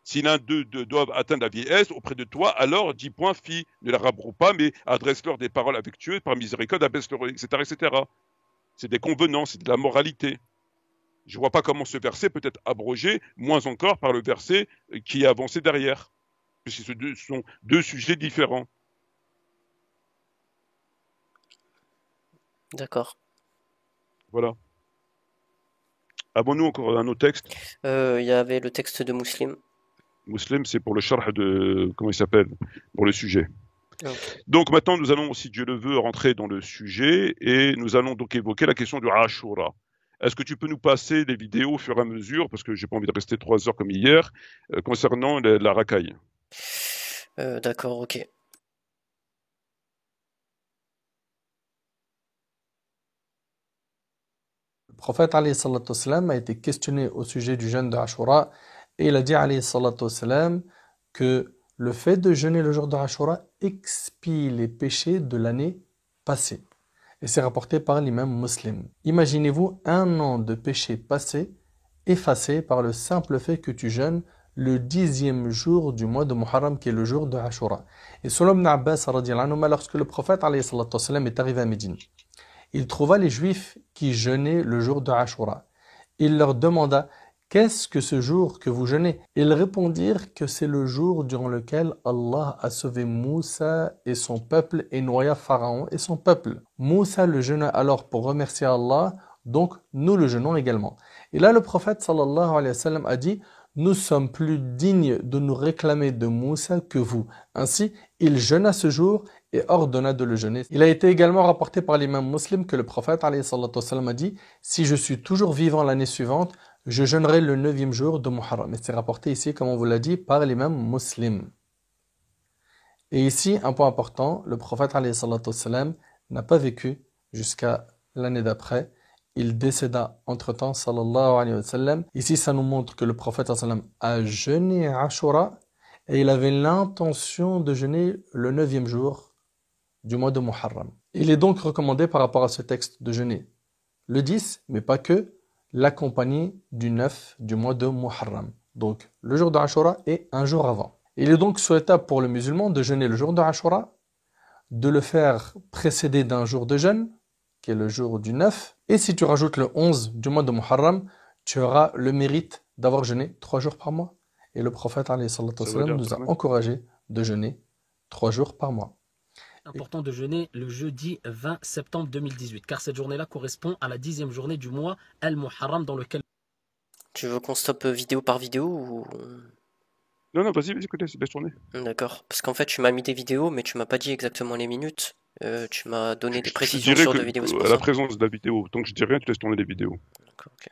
Si l'un d'eux doivent atteindre la vieillesse auprès de toi, alors dis point fi, ne la rabroue pas, mais adresse-leur des paroles affectueuses, par miséricorde, abaisse-leur, etc., etc. C'est des convenances, c'est de la moralité. Je ne vois pas comment ce verset peut être abrogé, moins encore par le verset qui est avancé derrière, puisque ce sont deux sujets différents. D'accord. Voilà. Avons-nous encore un autre texte? Il y avait le texte de Muslim. Muslim, c'est pour le sharh de, comment il s'appelle? Pour le sujet. Ok. Donc maintenant, nous allons, si Dieu le veut, rentrer dans le sujet et nous allons donc évoquer la question du Ashura. Est-ce que tu peux nous passer les vidéos au fur et à mesure, parce que j'ai pas envie de rester 3 heures comme hier, concernant la racaille? D'accord, ok. Le prophète alayhi salatu wassalam, a été questionné au sujet du jeûne de Ashura et il a dit alayhi salatu wassalam, que le fait de jeûner le jour de Ashura expie les péchés de l'année passée. Et c'est rapporté par l'imam Muslim. Imaginez-vous un an de péchés passés effacés par le simple fait que tu jeûnes le 10e jour du mois de Muharram, qui est le jour de Ashura. Et selon Ibn Abbas, radiyallahu anhu, lorsque le prophète alayhi salatu wassalam, est arrivé à Médine, il trouva les Juifs qui jeûnaient le jour de Ashura. Il leur demanda: qu'est-ce que ce jour que vous jeûnez? Ils répondirent que c'est le jour durant lequel Allah a sauvé Moussa et son peuple et noya Pharaon et son peuple. Moussa le jeûna alors pour remercier Allah, donc nous le jeûnons également. Et là le prophète sallallahu alayhi wa sallam a dit: nous sommes plus dignes de nous réclamer de Moussa que vous. Ainsi, il jeûna ce jour et ordonna de le jeûner. Il a été également rapporté par l'imam Muslim que le prophète alayhi salatu wassalam, a dit: si je suis toujours vivant l'année suivante, je jeûnerai le 9e jour de Muharram. Et c'est rapporté ici, comme on vous l'a dit, par l'imam Muslim. Et ici, un point important, le prophète alayhi salatu wassalam, n'a pas vécu jusqu'à l'année d'après. Il décéda entre-temps, sallallahu alayhi wa sallam. Ici, ça nous montre que le prophète sallallahu alayhi wa sallam a jeûné Ashura, et il avait l'intention de jeûner le 9e jour du mois de Muharram. Il est donc recommandé par rapport à ce texte de jeûner le 10, mais pas que, l'accompagné du 9 du mois de Muharram. Donc le jour de Ashura est un jour avant. Il est donc souhaitable pour le musulman de jeûner le jour de Ashura, de le faire précéder d'un jour de jeûne, qui est le jour du 9, et si tu rajoutes le 11 du mois de Muharram, tu auras le mérite d'avoir jeûné 3 jours par mois. Et le prophète alayhi salatu wassalam, nous a encouragé de jeûner 3 jours par mois. Important de jeûner le jeudi 20 septembre 2018, car cette journée-là correspond à la 10e journée du mois Al-Muharram dans lequel... Tu veux qu'on stoppe vidéo par vidéo ou... Non, vas-y, écoutez, c'est laisse tourner. D'accord, parce qu'en fait tu m'as mis des vidéos, mais tu m'as pas dit exactement les minutes. Tu m'as donné des précisions sur des vidéos. À la présence de la vidéo, donc je dis rien, tu laisses tourner les vidéos. D'accord, ok.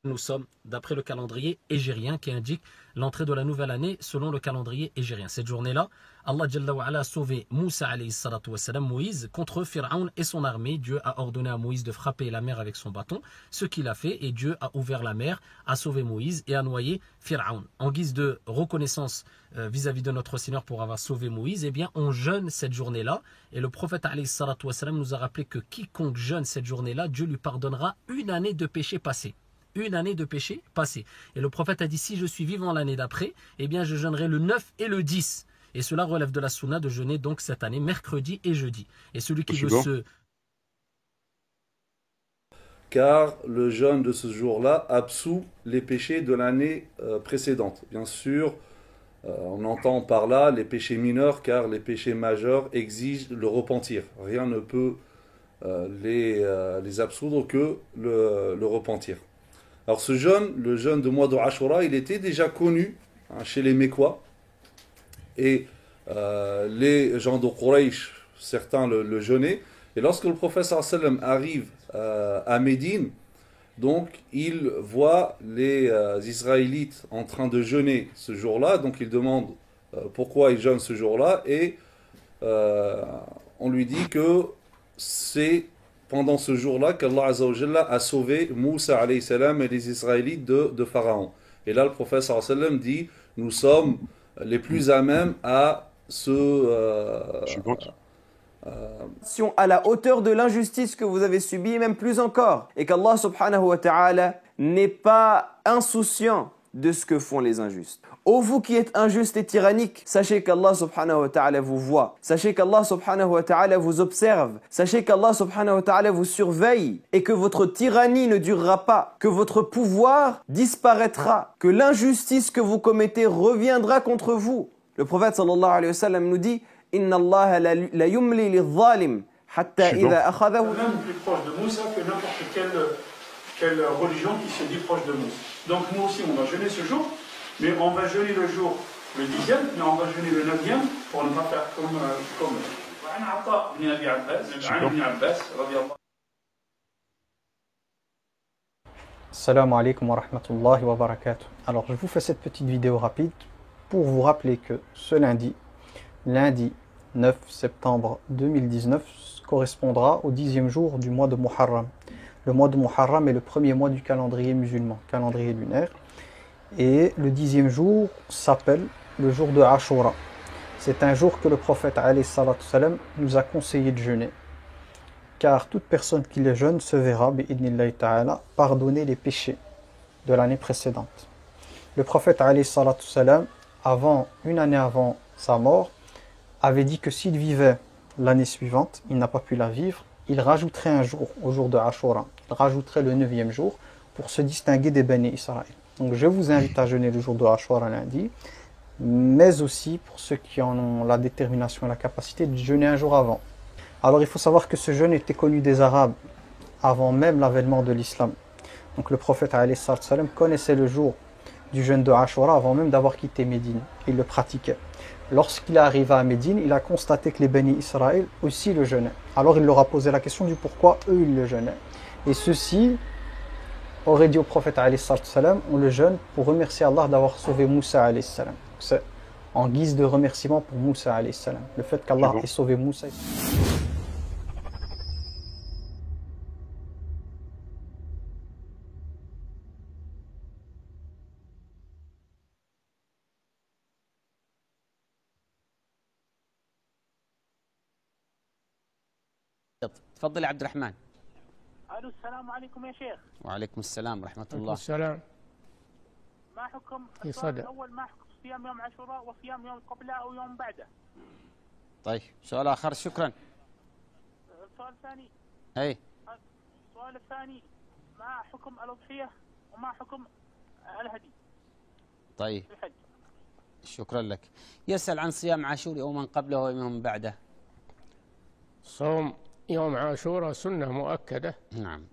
Nous sommes d'après le calendrier hégérien qui indique l'entrée de la nouvelle année selon le calendrier hégérien. Cette journée-là, Allah Jalla wa Ala a sauvé Moussa alayhi salatu wa salam, Moïse, contre Pharaon et son armée. Dieu a ordonné à Moïse de frapper la mer avec son bâton, ce qu'il a fait, et Dieu a ouvert la mer, a sauvé Moïse et a noyé Pharaon. En guise de reconnaissance vis-à-vis de notre Seigneur pour avoir sauvé Moïse, eh bien on jeûne cette journée-là, et le prophète alayhi salatu wa salam nous a rappelé que quiconque jeûne cette journée-là, Dieu lui pardonnera une année de péché passé. Une année de péché passé. Et le prophète a dit, si je suis vivant l'année d'après, eh bien je jeûnerai le 9 et le 10. Et cela relève de la sunna de jeûner donc cette année, mercredi et jeudi. Et celui qui veut se... Car le jeûne de ce jour-là absout les péchés de l'année précédente. Bien sûr, on entend par là les péchés mineurs, car les péchés majeurs exigent le repentir. Rien ne peut les absoudre que le repentir. Alors ce jeûne, le jeûne de mois de Ashura, il était déjà connu chez les Mécois. Et les gens de Quraysh, certains le jeûnaient. Et lorsque le prophète sallam arrive à Médine, donc il voit les Israélites en train de jeûner ce jour-là. Donc il demande pourquoi ils jeûnent ce jour-là. Et on lui dit que c'est pendant ce jour-là qu'Allah Azza wa Jalla a sauvé Moussa alayhi salam et les Israélites de Pharaon. Et là, le prophète sallallahu alayhi wa sallam dit, nous sommes les plus à même à à la hauteur de l'injustice que vous avez subie, et même plus encore. Et qu'Allah subhanahu wa ta'ala n'est pas insouciant de ce que font les injustes. Ô vous qui êtes injustes et tyranniques, sachez qu'Allah subhanahu wa ta'ala vous voit. Sachez qu'Allah subhanahu wa ta'ala vous observe. Sachez qu'Allah subhanahu wa ta'ala vous surveille. Et que votre tyrannie ne durera pas. Que votre pouvoir disparaîtra. Que l'injustice que vous commettez reviendra contre vous. Le prophète sallallahu alayhi wa sallam nous dit, Inna Allah la yumli lidh-dhalim hatta idha akhadahu. Même plus proche de Moussa que n'importe quelle religion qui se dit proche de Moussa. Donc nous aussi on va jeûner ce jour, mais on va jeûner le jour le 10e, mais on va jeûner le 9e pour ne pas faire comme Assalamu alaikum wa rahmatullahi wa barakatuh. Alors je vous fais cette petite vidéo rapide pour vous rappeler que ce lundi 9 septembre 2019 correspondra au 10e jour du mois de Muharram. Le mois de Muharram est le premier mois du calendrier musulman, calendrier lunaire. Et le 10e jour s'appelle le jour de Ashura. C'est un jour que le prophète alayhi salatu salam nous a conseillé de jeûner. Car toute personne qui le jeûne se verra, bi'idnillahi ta'ala, pardonner les péchés de l'année précédente. Le prophète alayhi salatu salam, une année avant sa mort, avait dit que s'il vivait l'année suivante, il n'a pas pu la vivre, il rajouterait un jour au jour de Ashura. Il rajouterait le 9e jour pour se distinguer des Bani Israël. Donc je vous invite à jeûner le jour de Ashura lundi, mais aussi pour ceux qui en ont la détermination et la capacité de jeûner un jour avant. Alors il faut savoir que ce jeûne était connu des Arabes avant même l'avènement de l'islam. Donc le prophète alayhi salam connaissait le jour du jeûne de Ashura avant même d'avoir quitté Médine. Il le pratiquait. Lorsqu'il est arrivé à Médine, il a constaté que les Bani Israël aussi le jeûnaient. Alors il leur a posé la question du pourquoi eux ils le jeûnaient. Et ceux-ci auraient dit au prophète alayhi salam, on le jeûne pour remercier Allah d'avoir sauvé Moussa alayhi salam. C'est en guise de remerciement pour Moussa alayhi salam. Le fait qu'Allah ait sauvé Moussa. تفضل يا عبد الرحمن. الو السلام عليكم يا شيخ. وعليكم السلام ورحمة الله. السلام. ما حكم السؤال الأول، ما حكم صيام يوم عاشوراء وصيام يوم قبله أو يوم بعده؟ طيب سؤال آخر. شكرا. السؤال الثاني. أي. السؤال الثاني، ما حكم الأضحية وما حكم الهدي؟ طيب شكرا لك. يسأل عن صيام عاشور يوما قبله ويوما بعده. صوم يوم عاشوراء سنة مؤكدة. نعم.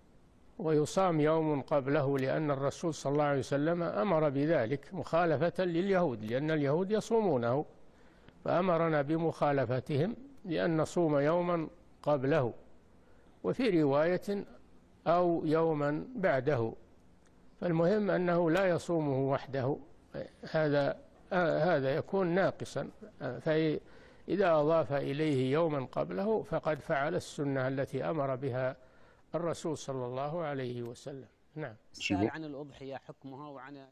ويصام يوم قبله لأن الرسول صلى الله عليه وسلم أمر بذلك مخالفة لليهود، لأن اليهود يصومونه فأمرنا بمخالفتهم لأن نصوم يوما قبله، وفي رواية أو يوما بعده، فالمهم أنه لا يصومه وحده، هذا يكون ناقصا، فإذا أضاف إليه يوما قبله فقد فعل السنة التي أمر بها الرسول صلى الله عليه وسلم. نعم. سأل عن الأضحية حكمها وعن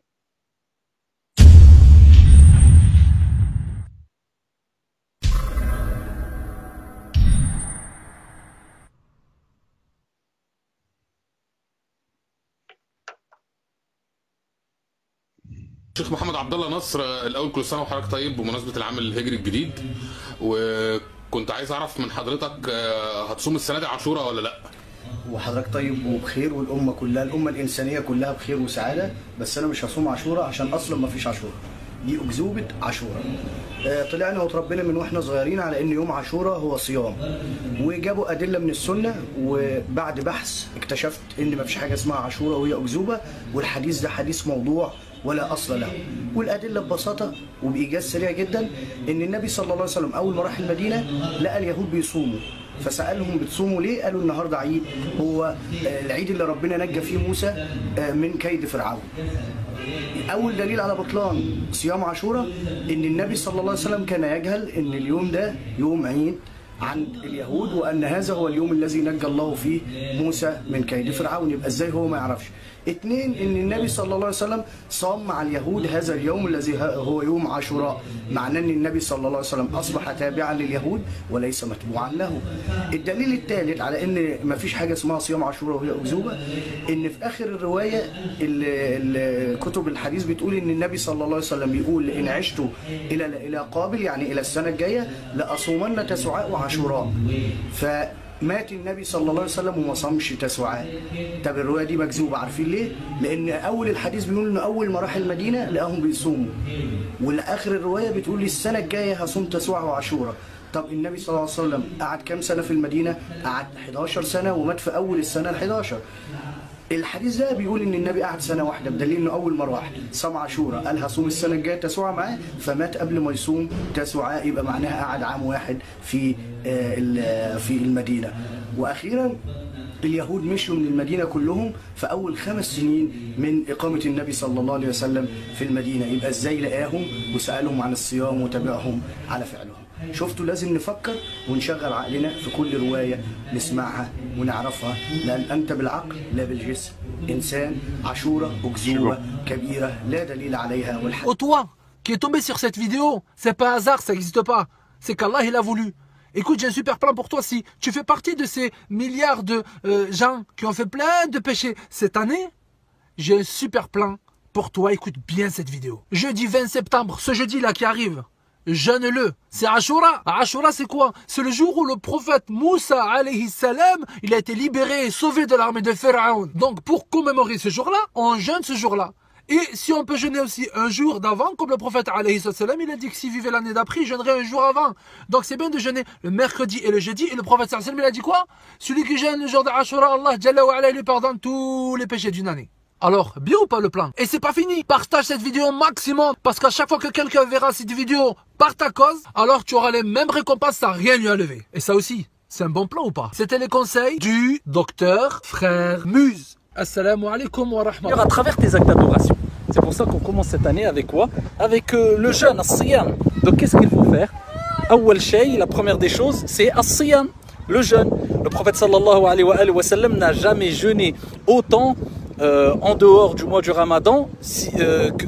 شيخ محمد عبد الله نصر. الاول كل سنه وحضرتك طيب بمناسبه العام الهجري الجديد، وكنت عايز اعرف من حضرتك هتصوم السنه دي عاشوراء ولا لا؟ وحضرتك طيب وبخير، والامه كلها الامه الانسانيه كلها بخير وسعاده، بس انا مش هصوم عاشوراء عشان اصلا ما فيش عاشوراء، دي اكذوبه عاشوراء. طلعنا وتربينا من واحنا صغيرين على ان يوم عاشوراء هو صيام، وجابوا ادله من السنه، وبعد بحث اكتشفت ان ما فيش حاجه اسمها عاشوراء وهي اكذوبه، والحديث ده حديث موضوع ولا اصل له. والادله ببساطه وبايجاز سريع جدا ان النبي صلى الله عليه وسلم اول ما راح المدينه لقى اليهود بيصوموا، فسالهم بتصوموا ليه؟ قالوا النهارده عيد، هو العيد اللي ربنا نجى فيه موسى من كيد فرعون. اول دليل على بطلان صيام عاشوراء ان النبي صلى الله عليه وسلم كان يجهل ان اليوم ده يوم عيد عند اليهود، وان هذا هو اليوم الذي نجى الله فيه موسى من كيد فرعون، يبقى ازاي هو ما يعرفش؟ اثنين، ان النبي صلى الله عليه وسلم صام مع اليهود هذا اليوم الذي هو يوم عاشوراء، معناه ان النبي صلى الله عليه وسلم اصبح تابعا لليهود وليس متبوعا له. الدليل الثالث على ان ما فيش حاجه اسمها صيام عاشوراء وهي اكذوبه، ان في اخر الروايه كتب الحديث بتقول ان النبي صلى الله عليه وسلم بيقول ان عشت الى قابل، يعني الى السنه الجايه، لاصومن تسعاء وعاشوراء. مات النبي صلى الله عليه وسلم وما صامش تسعاء. طب الروايه دي مكذوبه، عارفين ليه؟ لان اول الحديث بيقول انه اول ما راح المدينه لقاهم بيصوموا، والاخر الروايه بتقول لي السنه الجايه هصوم تسعاء وعاشوراء. طب النبي صلى الله عليه وسلم قعد كام سنه في المدينه؟ قعد 11 سنه ومات في اول السنه ال11. الحديث ده بيقول ان النبي قعد سنه واحده، بدليل انه اول ما راح صام عاشوراء قال هصوم السنه الجايه تسعاء معاه، فمات قبل ما يصوم تسعاء، يبقى معناها قعد عام واحد في المدينه. واخيرا اليهود مشوا من المدينه كلهم في اول 5 سنين من اقامه النبي صلى الله عليه وسلم في المدينه، يبقى ازاي لقاهم وسالهم عن الصيام وتابعهم على فعلهم؟ شفتوا لازم نفكر ونشغل عقلنا في كل روايه نسمعها ونعرفها، لان انت بالعقل لا بالجسم. انسان عاشوراء اكذوبه كبيره لا دليل عليها والحق. Au toi qui est tombé sur cette vidéo, c'est pas un hasard, ça n'existe pas. C'est qu'Allah il a voulu. Écoute, j'ai un super plan pour toi. Si tu fais partie de ces milliards de gens qui ont fait plein de péchés cette année, j'ai un super plan pour toi. Écoute bien cette vidéo. Jeudi 20 septembre, ce jeudi là qui arrive, jeûne-le. C'est Ashura. Ashura c'est quoi? C'est le jour où le prophète Moussa alayhi salam, il a été libéré et sauvé de l'armée de Pharaon. Donc pour commémorer ce jour-là, on jeûne ce jour-là. Et si on peut jeûner aussi un jour d'avant, comme le prophète alayhi salam, il a dit que s'il vivait l'année d'après, il jeûnerait un jour avant. Donc c'est bien de jeûner le mercredi et le jeudi. Et le prophète sallam, il a dit quoi? Celui qui jeûne le jour d'Ashura, Allah Jalla wa ala, lui pardonne tous les péchés d'une année. Alors, bien ou pas le plan? Et c'est pas fini. Partage cette vidéo au maximum. Parce qu'à chaque fois que quelqu'un verra cette vidéo par ta cause, alors tu auras les mêmes récompenses sans rien lui enlever. Et ça aussi, c'est un bon plan ou pas? C'était les conseils du docteur Frère Muse. Assalamu alaikum wa rahmatullah. À travers tes actes d'adoration. C'est pour ça qu'on commence cette année avec quoi? Avec le jeûne, as-siyam. Donc qu'est-ce qu'il faut faire? Awwal shay, la première des choses, c'est as-siyam, le jeûne. Le prophète sallallahu alayhi wa sallam n'a jamais jeûné autant en dehors du mois du Ramadan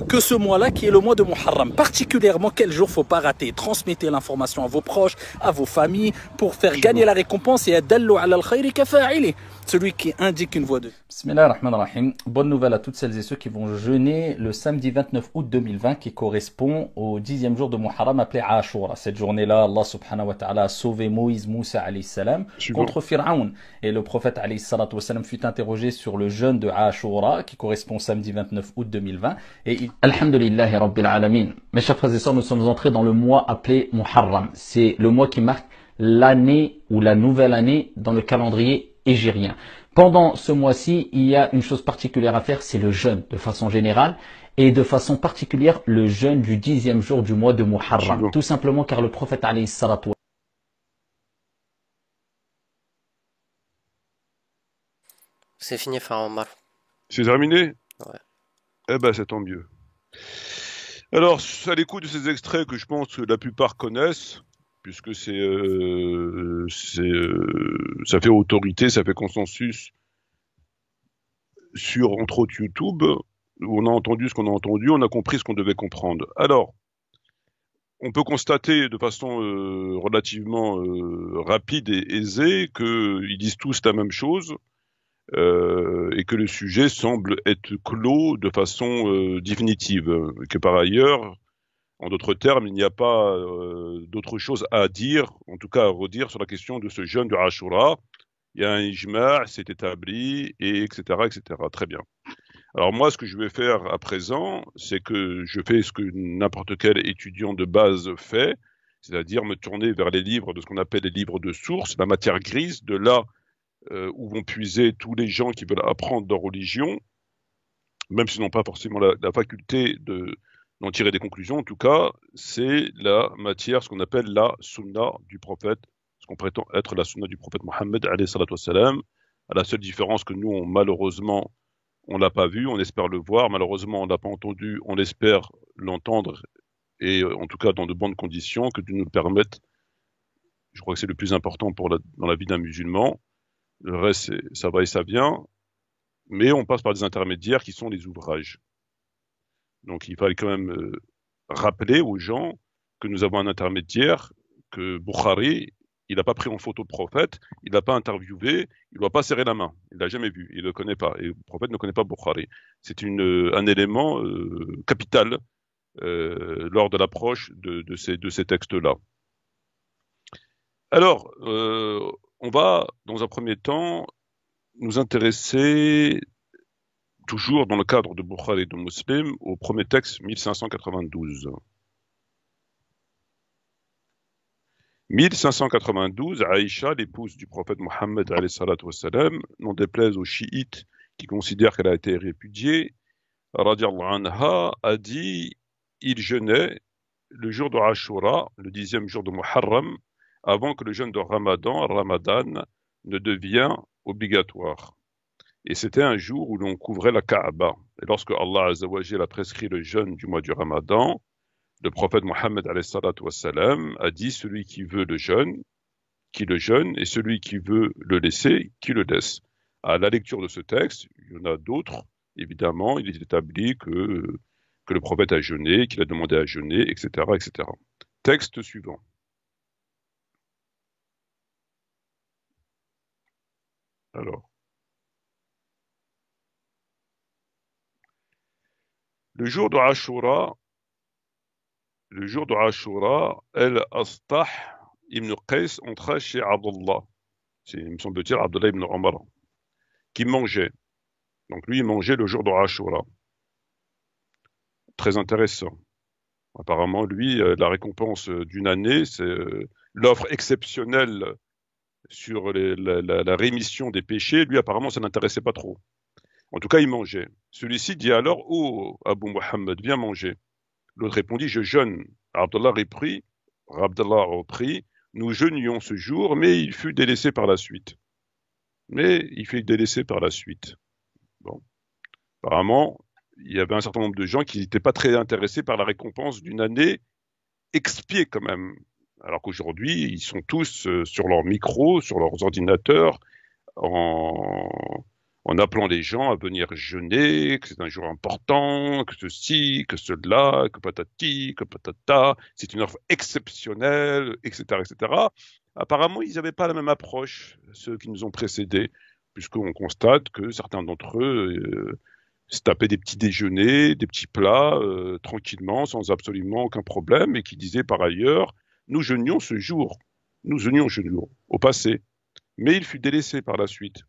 que ce mois-là qui est le mois de Muharram. Particulièrement, quel jour faut pas rater. Transmettez l'information à vos proches, à vos familles pour faire gagner la récompense et adallu ala al-khayri kafa'ili. Celui qui indique une voie de... Bismillah ar-Rahman ar-Rahim. Bonne nouvelle à toutes celles et ceux qui vont jeûner le samedi 29 août 2020 qui correspond au 10e jour de Muharram appelé Ashura. Cette journée-là, Allah subhanahu wa ta'ala a sauvé Moïse, Moussa alayhi salam contre Pharaon. Et le prophète alayhi salatu wa salam fut interrogé sur le jeûne de Ashura qui correspond au samedi 29 août 2020. Et il... Alhamdulillahi Rabbil Alamin. Mes chers frères et sœurs, nous sommes entrés dans le mois appelé Muharram. C'est le mois qui marque l'année ou la nouvelle année dans le calendrier hégirien. Pendant ce mois-ci, il y a une chose particulière à faire, c'est le jeûne de façon générale et de façon particulière le jeûne du 10e jour du mois de Muharram. Tout simplement car le prophète alayhi salatu wa... C'est fini, Farah Omar. C'est terminé? Ouais. Eh ben, c'est tant mieux. Alors, à l'écoute de ces extraits que je pense que la plupart connaissent, puisque ça fait autorité, ça fait consensus sur, entre autres, YouTube, où on a entendu ce qu'on a entendu, on a compris ce qu'on devait comprendre. Alors, on peut constater de façon relativement rapide et aisée qu'ils disent tous la même chose et que le sujet semble être clos de façon définitive, que par ailleurs, en d'autres termes, il n'y a pas d'autre chose à dire, en tout cas à redire sur la question de ce jeûne de Ashura. Il y a un ijma', c'est établi, et etc., etc. Très bien. Alors moi, ce que je vais faire à présent, c'est que je fais ce que n'importe quel étudiant de base fait, c'est-à-dire me tourner vers les livres de ce qu'on appelle les livres de source, la matière grise, de là où vont puiser tous les gens qui veulent apprendre leur religion, même s'ils n'ont pas forcément la faculté d'en tirer des conclusions. En tout cas, c'est la matière, ce qu'on appelle la sunna du prophète, ce qu'on prétend être la sunna du prophète Mohammed, alayhi salatu wassalam, à la seule différence que nous, malheureusement, on l'a pas vu, on espère le voir, malheureusement, on l'a pas entendu, on espère l'entendre, et en tout cas dans de bonnes conditions, que Dieu nous le permette. Je crois que c'est le plus important dans la vie d'un musulman. Le reste, ça va et ça vient, mais on passe par des intermédiaires qui sont les ouvrages. Donc il fallait quand même rappeler aux gens que nous avons un intermédiaire, que Bukhari, il n'a pas pris en photo le prophète, il n'a pas interviewé, il ne doit pas serrer la main, il l'a jamais vu, il ne le connaît pas, et le prophète ne connaît pas Bukhari. C'est un élément capital lors de l'approche de ces textes-là. Alors, on va, dans un premier temps, nous intéresser, toujours dans le cadre de Bukhari et de Muslim, au premier texte 1592. 1592, Aïcha, l'épouse du prophète Mohammed, n'en déplaise aux chiites qui considèrent qu'elle a été répudiée, radiallahu anha, a dit « Il jeûnait le jour de Ashura, le 10e jour de Muharram, avant que le jeûne de Ramadan ne devienne obligatoire. Et c'était un jour où l'on couvrait la Kaaba. Et lorsque Allah Azza wa Jalla a prescrit le jeûne du mois du Ramadan, le prophète Mohammed a dit « Celui qui veut le jeûne, qui le jeûne, et celui qui veut le laisser, qui le laisse. » À la lecture de ce texte, il y en a d'autres, évidemment, il est établi que le prophète a jeûné, qu'il a demandé à jeûner, etc., etc. Texte suivant. Alors, le jour de Ashura, El Astah ibn Qais entra chez Abdullah, il me semble-t-il Abdullah ibn Omar, qui mangeait. Donc lui, il mangeait le jour de Ashura. Très intéressant. Apparemment, lui, la récompense d'une année, c'est l'offre exceptionnelle sur la rémission des péchés. Lui, apparemment, ça n'intéressait pas trop. En tout cas, il mangeait. Celui-ci dit alors « Oh, Abu Muhammad, viens manger ». L'autre répondit « Je jeûne ». Abdallah reprit « Nous jeûnions ce jour, mais il fut délaissé par la suite. » Bon. Apparemment, il y avait un certain nombre de gens qui n'étaient pas très intéressés par la récompense d'une année expiée quand même. Alors qu'aujourd'hui, ils sont tous sur leur micro, sur leurs ordinateurs, en en appelant les gens à venir jeûner, que c'est un jour important, que ceci, que cela, que patati, que patata, c'est une offre exceptionnelle, etc., etc. Apparemment, ils n'avaient pas la même approche, ceux qui nous ont précédés, puisqu'on constate que certains d'entre eux se tapaient des petits déjeuners, des petits plats, tranquillement, sans absolument aucun problème, et qui disaient par ailleurs, nous jeûnions ce jour, au passé, mais il fut délaissé par la suite.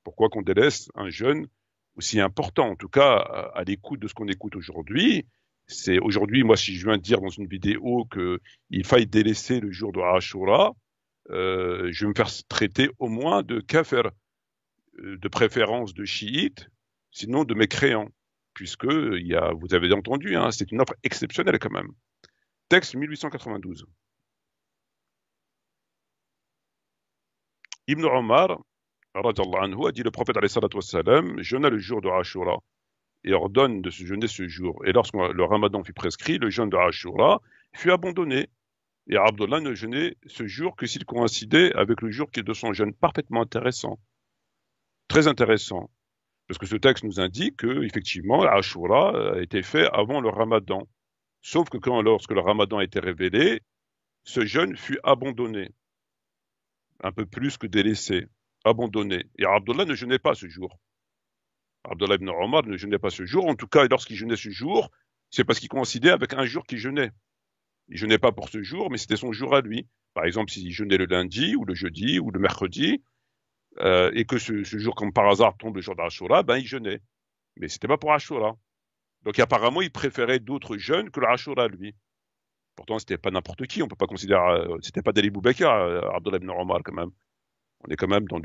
Pourquoi qu'on délaisse un jeûne aussi important, en tout cas à l'écoute de ce qu'on écoute aujourd'hui? C'est aujourd'hui, moi, si je viens de dire dans une vidéo qu'il faille délaisser le jour de Ashura, je vais me faire traiter au moins de kafir, de préférence de chiite, sinon de mécréant, puisque vous avez entendu, hein, c'est une offre exceptionnelle quand même. Texte 1892. Ibn Omar anhu, a dit le prophète jeûna le jour de Ashura et ordonne de se jeûner ce jour. Et lorsque le ramadan fut prescrit, le jeûne de Ashura fut abandonné. Et Abdullah ne jeûnait ce jour que s'il coïncidait avec le jour qui est de son jeûne. Parfaitement intéressant. Très intéressant. Parce que ce texte nous indique que, effectivement, Ashura a été fait avant le ramadan. Sauf que lorsque le ramadan a été révélé, ce jeûne fut abandonné. Un peu plus que délaissé. Abandonné. Et Abdullah ne jeûnait pas ce jour. Abdullah ibn Omar ne jeûnait pas ce jour. En tout cas, lorsqu'il jeûnait ce jour, c'est parce qu'il coïncidait avec un jour qu'il jeûnait. Il jeûnait pas pour ce jour, mais c'était son jour à lui. Par exemple, s'il jeûnait le lundi, ou le jeudi, ou le mercredi, et que ce jour, comme par hasard, tombe le jour d'Ashura, ben il jeûnait. Mais c'était pas pour Ashura. Donc apparemment, il préférait d'autres jeûnes que l'Ashura, lui. Pourtant, c'était pas n'importe qui. On peut pas considérer, c'était pas Dali Boubekar, Abdullah ibn Omar, quand même. On est quand même dans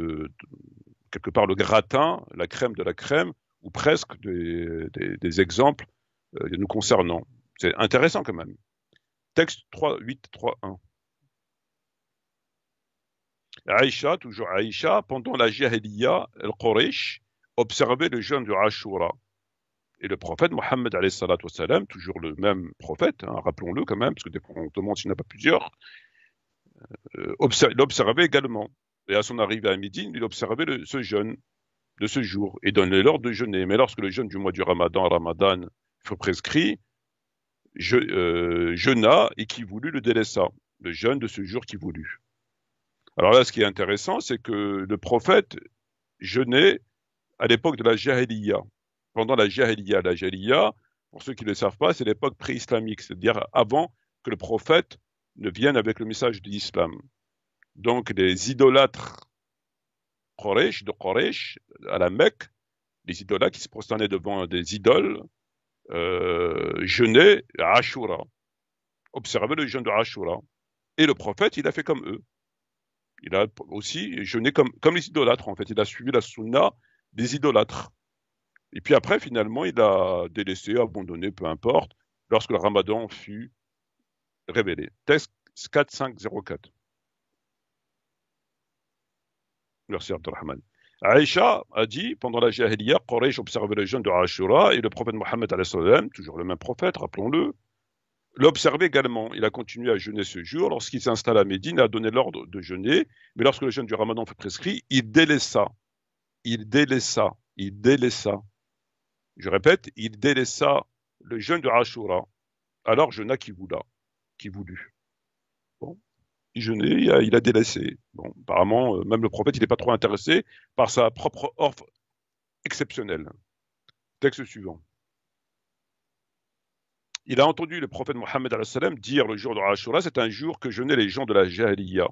quelque part le gratin, la crème de la crème, ou presque des exemples nous concernant. C'est intéressant quand même. Texte 3.8.3.1. Aïcha, toujours Aïcha, pendant la Jahiliya, al-Quraysh observait le jeûne de Ashura. Et le prophète Mohammed, toujours le même prophète, hein, rappelons-le quand même, parce que des fois on demande s'il n'y en a pas plusieurs, l'observait également. Et à son arrivée à Médine, il observait ce jeûne de ce jour et donnait l'ordre de jeûner. Mais lorsque le jeûne du mois du Ramadan fut prescrit, jeûna et qui voulut le délaissa. Le jeûne de ce jour qui voulut. Alors là, ce qui est intéressant, c'est que le prophète jeûnait à l'époque de la Jahiliya. Pendant la Jahiliya, pour ceux qui ne le savent pas, c'est l'époque pré-islamique, c'est-à-dire avant que le prophète ne vienne avec le message de l'islam. Donc les idolâtres de Quraysh, à la Mecque, les idolâtres qui se prosternaient devant des idoles, jeûnaient à Ashura, observaient le jeûne de Ashura. Et le prophète, il a fait comme eux. Il a aussi jeûné comme les idolâtres, en fait. Il a suivi la sunna des idolâtres. Et puis après, finalement, il a délaissé, abandonné, peu importe, lorsque le ramadan fut révélé. Texte 4504. Merci Abdelrahman. Aïcha a dit, pendant la Jahiliya, Quraysh observait le jeûne de Ashura et le prophète Mohammed, toujours le même prophète, rappelons-le, l'observait également. Il a continué à jeûner ce jour. Lorsqu'il s'installe à Médine, il a donné l'ordre de jeûner, mais lorsque le jeûne du Ramadan fut prescrit, il délaissa. Je répète, il délaissa le jeûne de Ashura. Alors jeûna qui voulut. Bon. Il jeûnait, il a délaissé. Bon, apparemment, même le prophète, il n'est pas trop intéressé par sa propre offre exceptionnelle. Texte suivant. Il a entendu le prophète Mohammed dire le jour de Ashura, c'est un jour que jeûnaient les gens de la Jahiliya.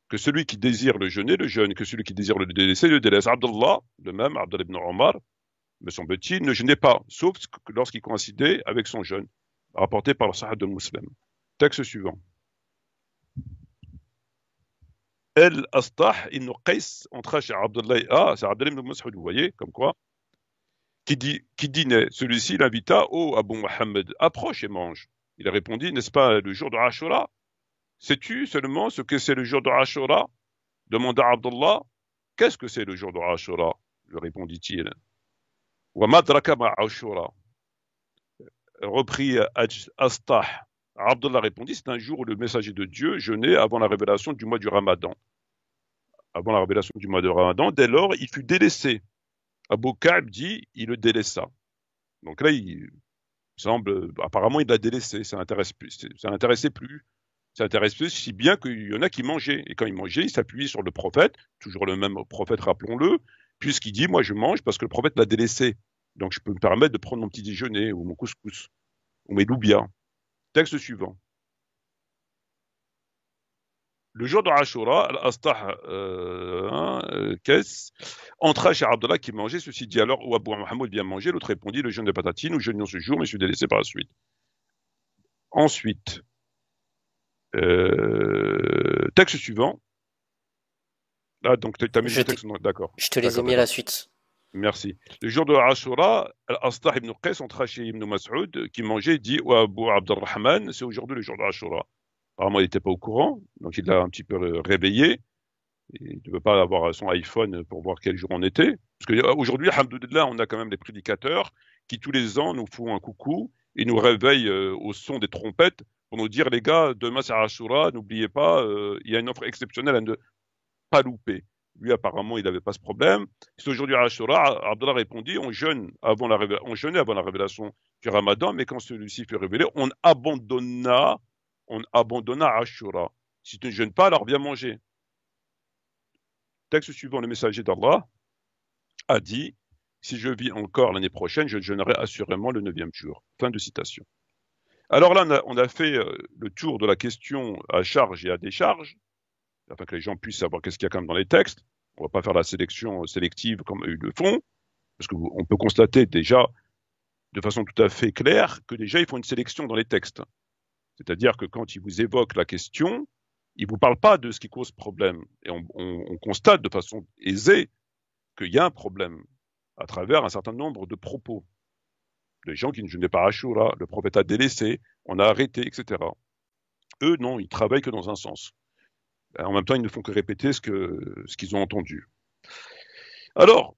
Que celui qui désire le jeûner, le jeûne, que celui qui désire le délaisser, le délaisse. Abdullah, le même, Abdullah ibn Omar, me semble-t-il, ne jeûnait pas, sauf lorsqu'il coïncidait avec son jeûne, rapporté par le Sahih de Muslim. Texte suivant. El-Astah ibn Qais entra chez Abdullah, c'est Abdullah ibn Mas'ud, vous voyez, comme quoi, qui dînait. Celui-ci l'invita, ô Abu Mohammed, approche et mange. Il a répondu, n'est-ce pas le jour de Ashura? Sais-tu seulement ce que c'est le jour de Ashura? Demanda Abdullah. Qu'est-ce que c'est le jour de Ashura? Lui répondit-il. Wa madraka ma Ashura. Reprit Astah. Abdullah répondit, c'est un jour où le messager de Dieu jeûnait avant la révélation du mois du Ramadan. avant la révélation du mois de Ramadan. Dès lors, il fut délaissé. Abu Ka'b dit, il le délaissa. Donc là, il semble, apparemment, il l'a délaissé. Ça n'intéressait plus. Ça intéresse plus, si bien qu'il y en a qui mangeaient. Et quand ils mangeaient, ils s'appuyaient sur le prophète, toujours le même prophète, rappelons-le, puisqu'il dit, moi je mange parce que le prophète l'a délaissé. Donc je peux me permettre de prendre mon petit déjeuner, ou mon couscous, ou mes loubias. Texte suivant. Le jour de Ashura, Al-Astah entra chez Abdallah qui mangeait. Ceci dit alors, où Abu Muhammad vient manger. L'autre répondit, le jeûne de patatine, nous jeûnions ce jour, mais je suis délaissé par la suite. Ensuite, texte suivant. Ah, donc tu as mis le texte, d'accord. Je te les ai mis à la suite. Merci. Le jour de Ashura, Al-Astah ibn Qais entra chez Ibn Mas'ud qui mangeait, dit Wa Abu Abdurrahman, c'est aujourd'hui le jour de Ashura. Apparemment, il n'était pas au courant, donc il l'a un petit peu réveillé. Il ne veut pas avoir son iPhone pour voir quel jour on était. Parce qu'aujourd'hui, alhamdoulilah, on a quand même des prédicateurs qui tous les ans nous font un coucou et nous réveillent au son des trompettes pour nous dire, les gars, demain c'est Ashura, n'oubliez pas, il y a une offre exceptionnelle à ne pas louper. Lui, apparemment, il n'avait pas ce problème. C'est aujourd'hui Ashura. Abdallah répondit, on jeûnait avant la révélation du Ramadan, mais quand celui-ci fut révélé, on abandonna Ashura. Si tu ne jeûnes pas, alors viens manger. Texte suivant, le messager d'Allah a dit, si je vis encore l'année prochaine, je jeûnerai assurément le 9e jour. Fin de citation. Alors là, on a fait le tour de la question à charge et à décharge, afin que les gens puissent savoir qu'est-ce qu'il y a quand même dans les textes. On ne va pas faire la sélection sélective comme ils le font, parce qu'on peut constater déjà, de façon tout à fait claire, que déjà ils font une sélection dans les textes. C'est-à-dire que quand ils vous évoquent la question, ils ne vous parlent pas de ce qui cause problème. Et on constate de façon aisée qu'il y a un problème à travers un certain nombre de propos. Les gens qui ne jeûnaient pas Ashura, le prophète a délaissé, on a arrêté, etc. Eux, non, ils travaillent que dans un sens. En même temps, ils ne font que répéter ce qu'ils ont entendu. Alors,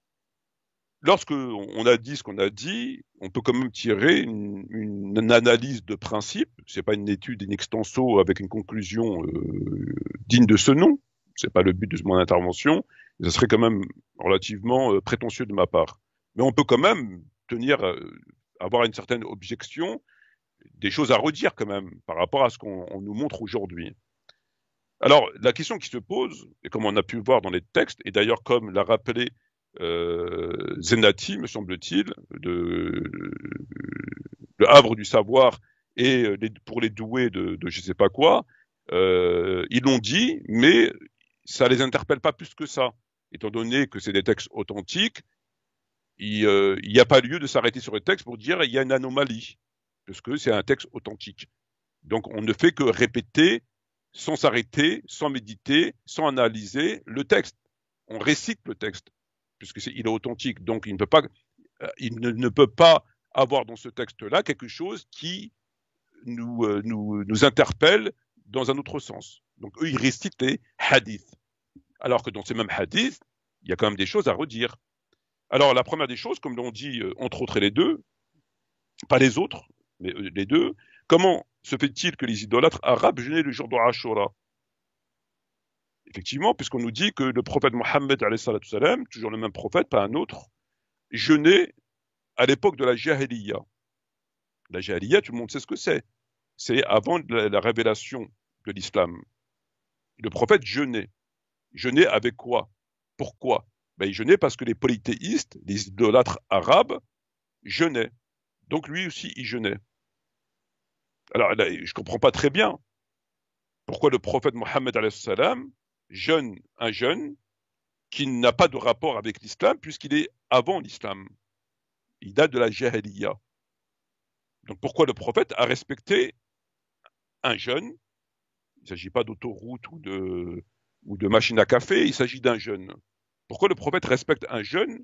lorsqu'on a dit ce qu'on a dit, on peut quand même tirer une analyse de principe. C'est pas une étude in extenso avec une conclusion digne de ce nom. C'est pas le but de mon intervention. Ce serait quand même relativement prétentieux de ma part. Mais on peut quand même avoir une certaine objection, des choses à redire quand même par rapport à ce qu'on nous montre aujourd'hui. Alors, la question qui se pose, et comme on a pu le voir dans les textes, et d'ailleurs comme l'a rappelé Zenati, me semble-t-il, le havre du savoir, et pour les doués de je sais pas quoi, ils l'ont dit, mais ça les interpelle pas plus que ça. Étant donné que c'est des textes authentiques, il n'y a pas lieu de s'arrêter sur le texte pour dire il y a une anomalie, parce que c'est un texte authentique. Donc on ne fait que répéter sans s'arrêter, sans méditer, sans analyser le texte. On récite le texte, puisqu'il est authentique. Donc il ne peut pas avoir dans ce texte-là quelque chose qui nous interpelle dans un autre sens. Donc eux, ils récitent les hadiths. Alors que dans ces mêmes hadiths, il y a quand même des choses à redire. Alors la première des choses, comme l'ont dit entre autres les deux, pas les autres, mais les deux, comment se fait-il que les idolâtres arabes jeûnaient le jour de Ashura? Effectivement, puisqu'on nous dit que le prophète Mohammed, toujours le même prophète, pas un autre, jeûnait à l'époque de la Jahiliya. La Jahiliya, tout le monde sait ce que c'est. C'est avant la révélation de l'islam. Le prophète jeûnait. Jeûnait avec quoi? Pourquoi? Il jeûnait parce que les polythéistes, les idolâtres arabes, jeûnaient. Donc lui aussi, il jeûnait. Alors là, je ne comprends pas très bien pourquoi le prophète Mohammed jeûne un jeûne qui n'a pas de rapport avec l'islam puisqu'il est avant l'islam. Il date de la Jahiliya. Donc pourquoi le prophète a respecté un jeûne? Il ne s'agit pas d'autoroute ou de machine à café, il s'agit d'un jeûne. Pourquoi le prophète respecte un jeûne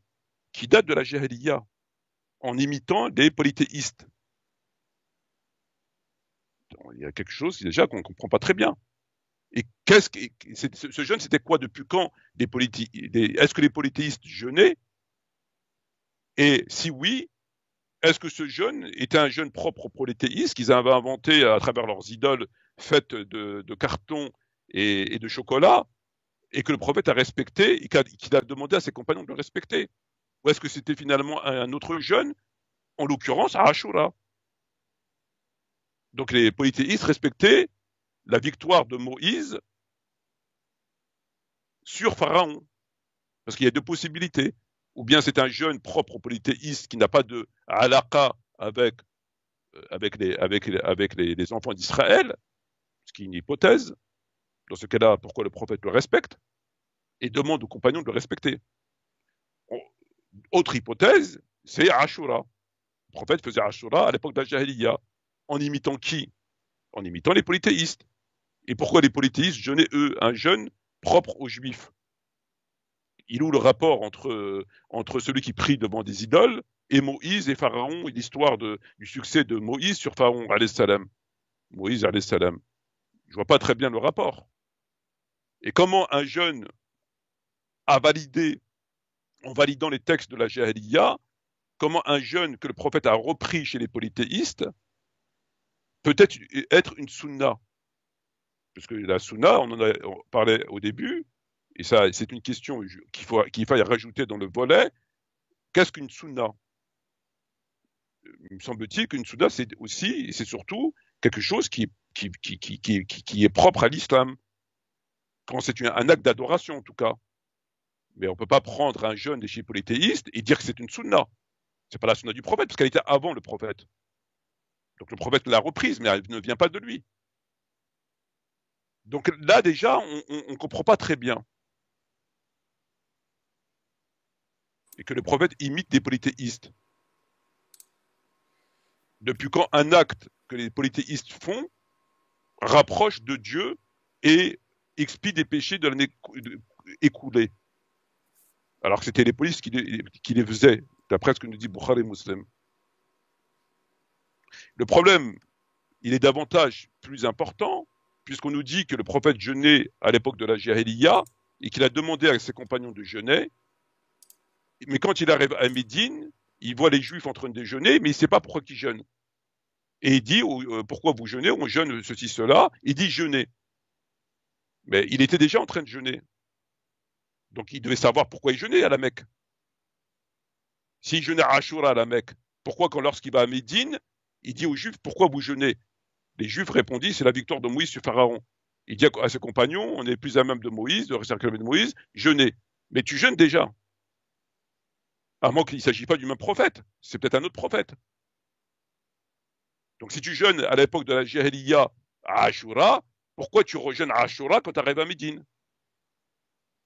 qui date de la Jahiliya en imitant des polythéistes? Il y a quelque chose déjà qu'on ne comprend pas très bien. Et ce jeûne, c'était quoi? Depuis quand est-ce que les polythéistes jeûnaient? Et si oui, est-ce que ce jeûne était un jeûne propre aux polythéistes qu'ils avaient inventé à travers leurs idoles faites de carton et de chocolat? et que le prophète a respecté et qu'il a demandé à ses compagnons de le respecter? Ou est-ce que c'était finalement un autre jeûne, en l'occurrence Ashura? Donc les polythéistes respectaient la victoire de Moïse sur Pharaon. Parce qu'il y a deux possibilités. Ou bien c'est un jeûne propre aux polythéistes qui n'a pas de alaqa avec les enfants d'Israël, ce qui est une hypothèse. Dans ce cas-là, pourquoi le prophète le respecte et demande aux compagnons de le respecter? Autre hypothèse, c'est Ashura. Le prophète faisait Ashura à l'époque de la Jahiliya. En imitant qui? En imitant les polythéistes. Et pourquoi les polythéistes jeûnaient, eux, un jeûne propre aux Juifs? Il est où le rapport entre celui qui prie devant des idoles et Moïse et Pharaon, et l'histoire du succès de Moïse sur Pharaon, alayhi salam. Moïse, alayhi salam. Je vois pas très bien le rapport. Et comment un jeune a validé, en validant les textes de la Jahiliya, comment un jeune que le prophète a repris chez les polythéistes peut être une sunna? Parce que la sunna, on parlait au début, et ça, c'est une question qu'il faille rajouter dans le volet. Qu'est-ce qu'une sunna? Il me semble-t-il qu'une sunna, c'est surtout quelque chose qui est propre à l'islam. Quand c'est un acte d'adoration, en tout cas. Mais on ne peut pas prendre un jeûne des polythéistes et dire que c'est une sunna. C'est pas la sunna du prophète, parce qu'elle était avant le prophète. Donc le prophète l'a reprise, mais elle ne vient pas de lui. Donc là, déjà, on ne comprend pas très bien. Et que le prophète imite des polythéistes. Depuis quand un acte que les polythéistes font rapproche de Dieu et expie des péchés de l'année écoulée? Alors que c'était les polices qui les faisaient, d'après ce que nous dit Bukhari Muslim. Le problème, il est davantage plus important, puisqu'on nous dit que le prophète jeûnait à l'époque de la Jahiliya et qu'il a demandé à ses compagnons de jeûner. Mais quand il arrive à Médine, il voit les Juifs en train de jeûner, mais il ne sait pas pourquoi ils jeûnent. Et il dit, pourquoi vous jeûnez? On jeûne ceci, cela. Il dit jeûner. Mais il était déjà en train de jeûner. Donc il devait savoir pourquoi il jeûnait à la Mecque. S'il jeûnait à Ashura à la Mecque, pourquoi lorsqu'il va à Médine, il dit aux Juifs, pourquoi vous jeûnez? Les Juifs répondent, c'est la victoire de Moïse sur Pharaon. Il dit à ses compagnons, on est plus à même de Moïse, de rester de Moïse, jeûnez. Mais tu jeûnes déjà. À moins qu'il ne s'agit pas du même prophète. C'est peut-être un autre prophète. Donc si tu jeûnes à l'époque de la Jahiliya à Ashura, pourquoi tu rejeûnes à Ashura quand tu arrives à Médine?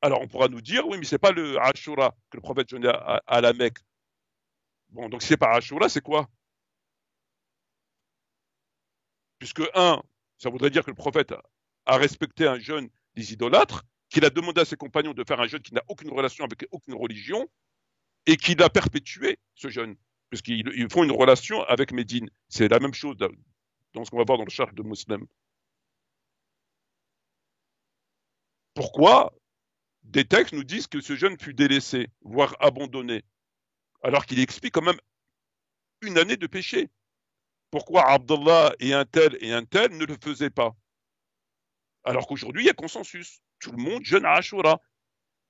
Alors on pourra nous dire, oui, mais c'est pas le Ashura que le prophète jeûnait à la Mecque. Bon, donc si c'est pas Ashura, c'est quoi? Puisque ça voudrait dire que le prophète a respecté un jeûne des idolâtres, qu'il a demandé à ses compagnons de faire un jeûne qui n'a aucune relation avec aucune religion, et qu'il a perpétué ce jeûne, puisqu'ils font une relation avec Médine. C'est la même chose dans ce qu'on va voir dans le charh de Muslim. Pourquoi des textes nous disent que ce jeûne fut délaissé, voire abandonné, alors qu'il explique quand même une année de péché? Pourquoi Abdallah et un tel ne le faisaient pas? Alors qu'aujourd'hui, il y a consensus. Tout le monde jeûne à Ashura.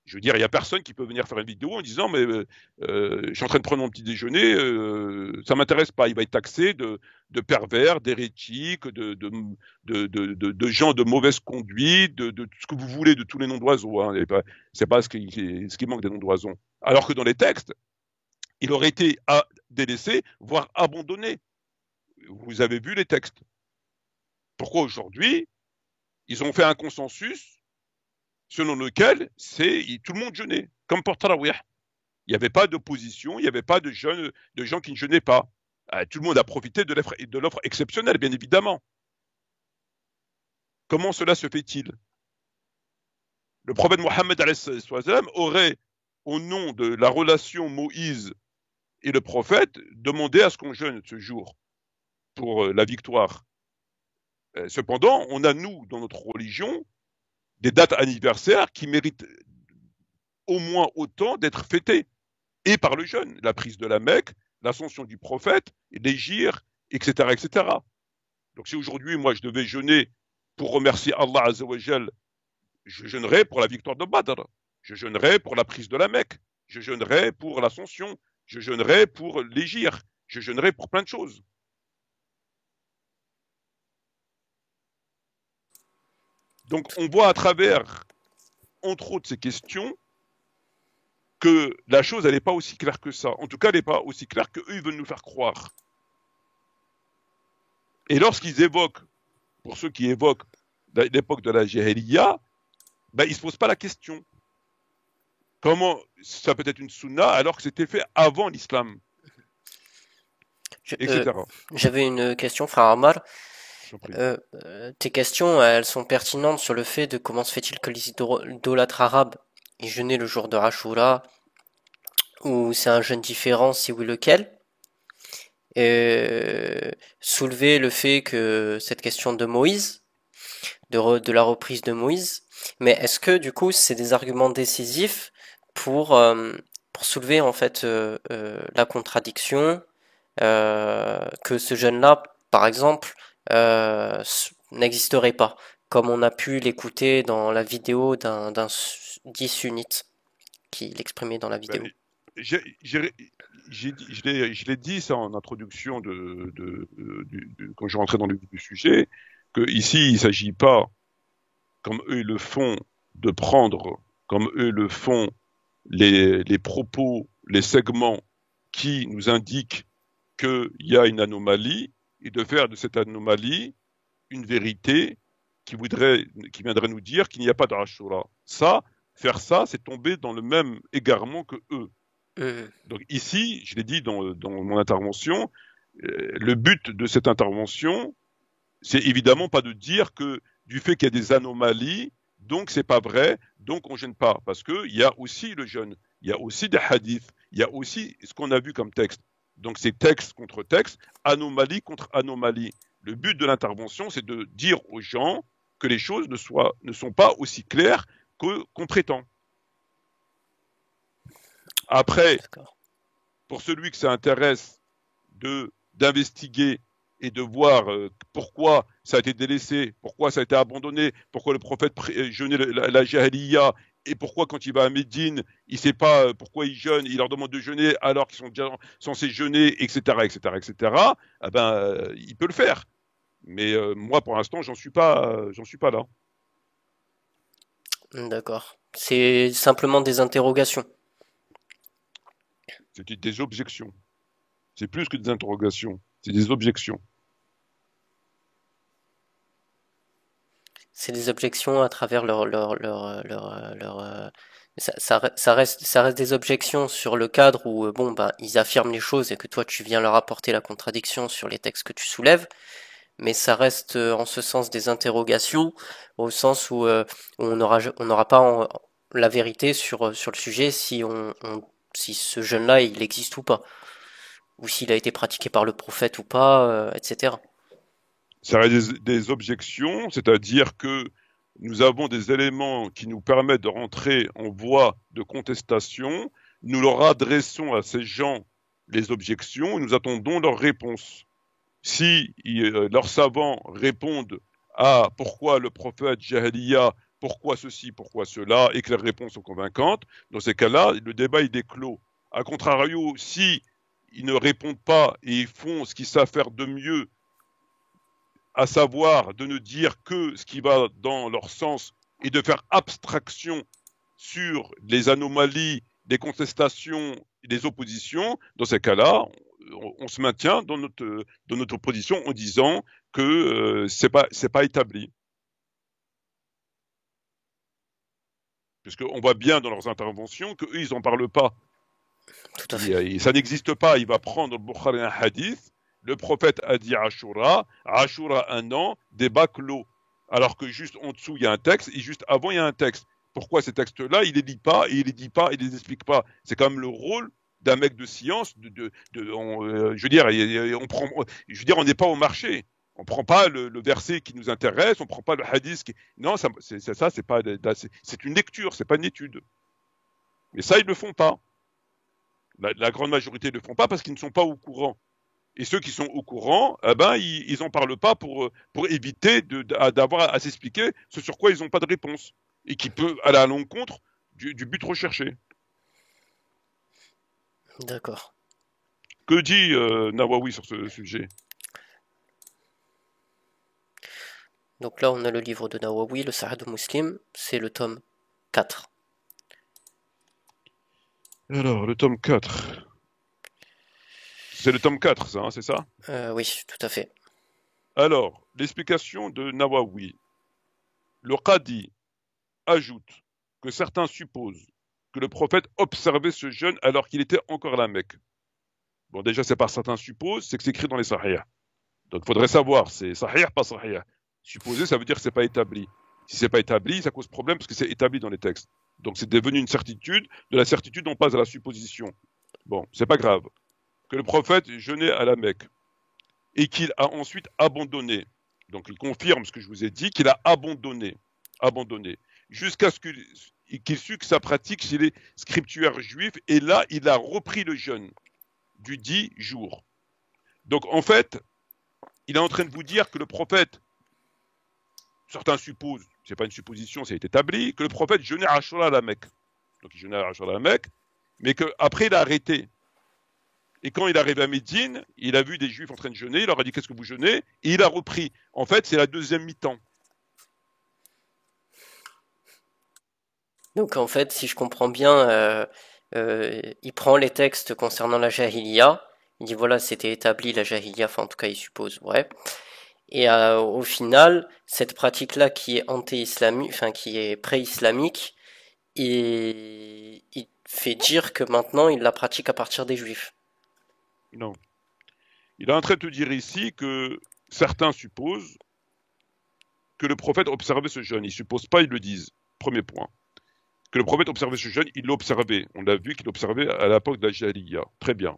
Je veux dire, il n'y a personne qui peut venir faire une vidéo en disant mais je suis en train de prendre mon petit déjeuner, ça ne m'intéresse pas. Il va être taxé de pervers, d'hérétiques, de gens de mauvaise conduite, de tout ce que vous voulez, de tous les noms d'oiseaux. Hein. C'est pas ce qui manque des noms d'oiseaux. Alors que dans les textes, il aurait été délaissé, voire abandonné. Vous avez vu les textes. Pourquoi aujourd'hui, ils ont fait un consensus selon lequel tout le monde jeûnait, comme pour Tarawih. Il n'y avait pas d'opposition, il n'y avait pas de gens qui ne jeûnaient pas. Tout le monde a profité de l'offre exceptionnelle, bien évidemment. Comment cela se fait-il? Le prophète Mohammed aurait, au nom de la relation Moïse et le prophète, demandé à ce qu'on jeûne ce jour pour la victoire. Cependant, on a, nous, dans notre religion, des dates anniversaires qui méritent au moins autant d'être fêtées, et par le jeûne, la prise de la Mecque, l'ascension du prophète, l'hégire, etc., etc. Donc si aujourd'hui, moi, je devais jeûner pour remercier Allah Azza wa Jal je jeûnerai pour la victoire de Badr, je jeûnerai pour la prise de la Mecque, je jeûnerai pour l'ascension, je jeûnerai pour l'Hégire, je jeûnerai pour plein de choses. Donc on voit à travers, entre autres, ces questions, que la chose, elle n'est pas aussi claire que ça. En tout cas, elle n'est pas aussi claire qu'eux, ils veulent nous faire croire. Et lorsqu'ils évoquent, pour ceux qui évoquent l'époque de la Jahiliya, ben, ils ne se posent pas la question. Comment ça peut être une sunna alors que c'était fait avant l'islam, etc. J'avais une question, frère Ammar. Tes questions, elles sont pertinentes sur le fait de comment se fait-il que les idolâtres arabes aient jeûné le jour de Ashura, ou c'est un jeûne différent, si oui lequel. Soulever le fait que cette question de Moïse, de la reprise de Moïse, mais est-ce que du coup c'est des arguments décisifs pour soulever en fait la contradiction que ce jeûne-là, par exemple, n'existerait pas, comme on a pu l'écouter dans la vidéo d'un dit sunnite qui l'exprimait dans la vidéo. Je l'ai dit ça en introduction quand je rentrais dans le sujet, que ici il ne s'agit pas, comme eux le font, de prendre, comme eux le font, les propos, les segments qui nous indiquent qu'il y a une anomalie, et de faire de cette anomalie une vérité qui viendrait nous dire qu'il n'y a pas d'Ashura. Faire ça, c'est tomber dans le même égarement que eux. Donc ici, je l'ai dit dans mon intervention, le but de cette intervention, c'est évidemment pas de dire que du fait qu'il y a des anomalies, donc c'est pas vrai, donc on jeûne pas, parce que il y a aussi le jeûne, il y a aussi des hadiths, il y a aussi ce qu'on a vu comme texte. Donc c'est texte contre texte, anomalie contre anomalie. Le but de l'intervention, c'est de dire aux gens que les choses ne sont pas aussi claires qu'on prétend. Après, pour celui que ça intéresse d'investiguer et de voir pourquoi ça a été délaissé, pourquoi ça a été abandonné, pourquoi le prophète jeûnait la Jahiliya, et pourquoi quand il va à Médine, il ne sait pas pourquoi il jeûne, il leur demande de jeûner alors qu'ils sont déjà censés jeûner, etc., etc., etc., eh ben, il peut le faire. Mais moi, pour l'instant, j'en suis pas là. D'accord. C'est simplement des interrogations. C'est des objections. C'est plus que des interrogations. C'est des objections. C'est des objections à travers ça reste des objections sur le cadre où ils affirment les choses et que toi tu viens leur apporter la contradiction sur les textes que tu soulèves, mais ça reste en ce sens des interrogations, au sens où on n'aura pas la vérité sur le sujet si ce jeûne-là il existe ou pas, ou s'il a été pratiqué par le prophète ou pas, etc. Ça reste des objections, c'est-à-dire que nous avons des éléments qui nous permettent de rentrer en voie de contestation, nous leur adressons à ces gens les objections et nous attendons leurs réponses. Si leurs savants répondent à pourquoi le prophète Jahiliya, pourquoi ceci, pourquoi cela, et que leurs réponses sont convaincantes, dans ces cas-là, le débat est clos. A contrario, si ils ne répondent pas et ils font ce qu'ils savent faire de mieux, à savoir de ne dire que ce qui va dans leur sens et de faire abstraction sur les anomalies, les contestations, les oppositions, dans ces cas-là, on se maintient dans notre position en disant que c'est pas établi. Puisqu'on voit bien dans leurs interventions qu'eux, ils n'en parlent pas. Tout à fait. Et ça n'existe pas. Il va prendre le Bukhari un hadith. Le prophète a dit Ashura 1 an, débat clos. Alors que juste en dessous, il y a un texte, et juste avant, il y a un texte. Pourquoi ces textes-là, il les lit pas, et il les dit pas, il les explique pas. C'est quand même le rôle d'un mec de science. Je veux dire, on n'est pas au marché. On prend pas le verset qui nous intéresse, on prend pas le hadith qui... Non, c'est une lecture, c'est pas une étude. Mais ça, ils ne le font pas. La grande majorité ne le font pas parce qu'ils ne sont pas au courant. Et ceux qui sont au courant, ils n'en parlent pas pour éviter d'avoir à s'expliquer ce sur quoi ils n'ont pas de réponse. et qui peut aller à l'encontre du but recherché. D'accord. Que dit Nawawi sur ce sujet? Donc là, on a le livre de Nawawi, le Sahih de Muslim, c'est le tome 4. Alors, le tome 4. C'est le tome 4, ça, hein, c'est ça? Oui, tout à fait. Alors, l'explication de Nawawi. Le Qadi ajoute que certains supposent que le prophète observait ce jeûne alors qu'il était encore à la Mecque. Bon, déjà, c'est pas certains supposent, c'est que c'est écrit dans les Sahih. Donc, il faudrait savoir, c'est Sahih, pas Sahih. Supposer, ça veut dire que c'est pas établi. Si c'est pas établi, ça cause problème parce que c'est établi dans les textes. Donc, c'est devenu une certitude. De la certitude, on passe à la supposition. Bon, c'est pas grave. Que le prophète jeûnait à la Mecque et qu'il a ensuite abandonné. Donc, il confirme ce que je vous ai dit, qu'il a abandonné, jusqu'à ce qu'il sut que sa pratique chez les scriptuaires juifs, et là, il a repris le jeûne du 10 jours. Donc, en fait, il est en train de vous dire que le prophète, certains supposent, c'est pas une supposition, c'est établi, que le prophète jeûnait à Ashura à la Mecque. Donc, il jeûnait à Ashura à la Mecque, mais qu'après, il a arrêté. Et quand il est arrivé à Médine, il a vu des Juifs en train de jeûner, il leur a dit « Qu'est-ce que vous jeûnez ?» Et il a repris. En fait, c'est la deuxième mi-temps. Donc en fait, si je comprends bien, il prend les textes concernant la Jahiliya, il dit voilà, c'était établi la Jahiliya, enfin en tout cas il suppose, ouais. Et au final, cette pratique-là qui est anti-islamique, enfin qui est pré-islamique, il fait dire que maintenant il la pratique à partir des Juifs. Non. Il est en train de te dire ici que certains supposent que le prophète observait ce jeûne. Ils ne supposent pas, ils le disent. Premier point. Que le prophète observait ce jeûne, il l'observait. On l'a vu qu'il observait à l'époque de la Jahiliya. Très bien.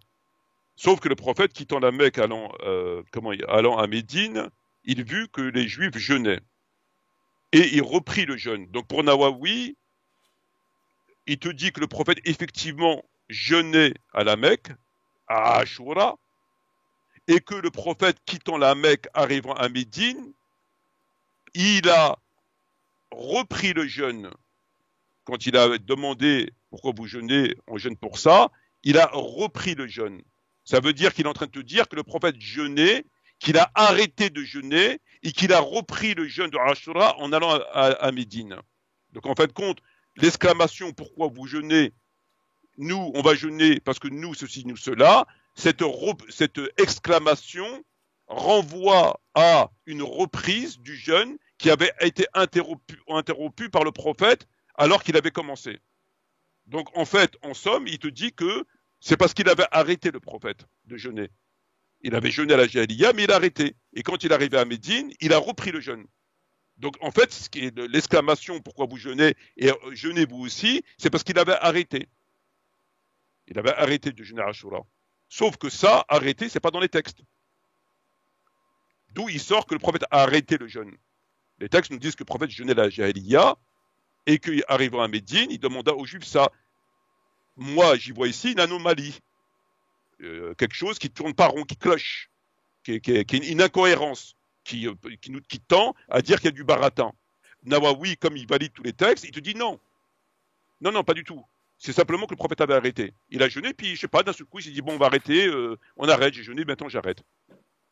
Sauf que le prophète, quittant la Mecque, allant à Médine, il vit que les Juifs jeûnaient. Et il reprit le jeûne. Donc pour Nawawi, il te dit que le prophète effectivement jeûnait à la Mecque, à Ashura, et que le prophète quittant la Mecque, arrivant à Médine, il a repris le jeûne. Quand il a demandé pourquoi vous jeûnez, on jeûne pour ça, il a repris le jeûne. Ça veut dire qu'il est en train de te dire que le prophète jeûnait, qu'il a arrêté de jeûner et qu'il a repris le jeûne de Ashura en allant à Médine. Donc en fin de compte, l'exclamation pourquoi vous jeûnez, nous on va jeûner parce que nous ceci, nous cela, cette exclamation renvoie à une reprise du jeûne qui avait été interrompu par le prophète alors qu'il avait commencé. Donc en fait, en somme, il te dit que c'est parce qu'il avait arrêté le prophète de jeûner. Il avait jeûné à la Jahiliya, mais il a arrêté. Et quand il est arrivé à Médine, il a repris le jeûne. Donc en fait, l'exclamation pourquoi vous jeûnez et jeûnez vous aussi, c'est parce qu'il avait arrêté. Il avait arrêté de jeûner à Ashura. Sauf que ça, arrêter, c'est pas dans les textes. D'où il sort que le prophète a arrêté le jeûne. Les textes nous disent que le prophète jeûnait la Jahiliya et qu'arrivant à Médine, il demanda aux Juifs ça. Moi, j'y vois ici une anomalie. Quelque chose qui ne tourne pas rond, qui cloche, qui est une incohérence, qui tend à dire qu'il y a du baratin. Nawawi, comme il valide tous les textes, il te dit non. Non, pas du tout. C'est simplement que le prophète avait arrêté. Il a jeûné, puis je sais pas, d'un seul coup, il s'est dit bon, on va arrêter, on arrête, j'ai jeûné, maintenant j'arrête.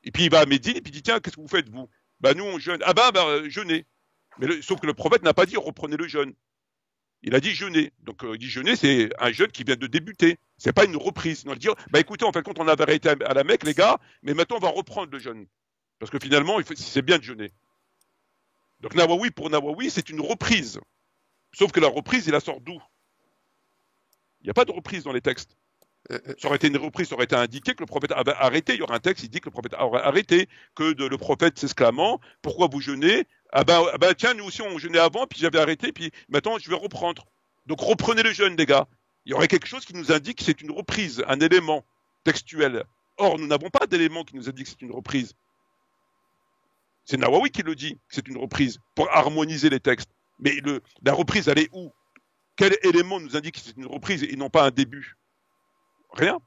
Et puis il va à Médine, et puis il dit tiens, qu'est-ce que vous faites vous? Bah nous on jeûne. Ah jeûnez. Mais sauf que le prophète n'a pas dit reprenez le jeûne. Il a dit jeûner. Donc il dit jeûner, c'est un jeûne qui vient de débuter. C'est pas une reprise. On va dire bah écoutez, en fait, quand on avait arrêté à la Mecque, les gars, mais maintenant on va reprendre le jeûne. Parce que finalement, c'est bien de jeûner. Donc Nawawi, pour Nawawi, c'est une reprise. Sauf que la reprise, il la sort d'où? Il n'y a pas de reprise dans les textes. Ça aurait été une reprise, ça aurait été indiqué que le prophète avait arrêté. Il y aura un texte qui dit que le prophète aurait arrêté, que le prophète s'exclamant, pourquoi vous jeûnez? Tiens, nous aussi on jeûnait avant, puis j'avais arrêté, puis maintenant je vais reprendre. Donc reprenez le jeûne, les gars. Il y aurait quelque chose qui nous indique que c'est une reprise, un élément textuel. Or, nous n'avons pas d'élément qui nous indique que c'est une reprise. C'est Nawawi qui le dit, que c'est une reprise, pour harmoniser les textes. Mais la reprise, elle est où? Quel élément nous indique que c'est une reprise et non pas un début? Rien.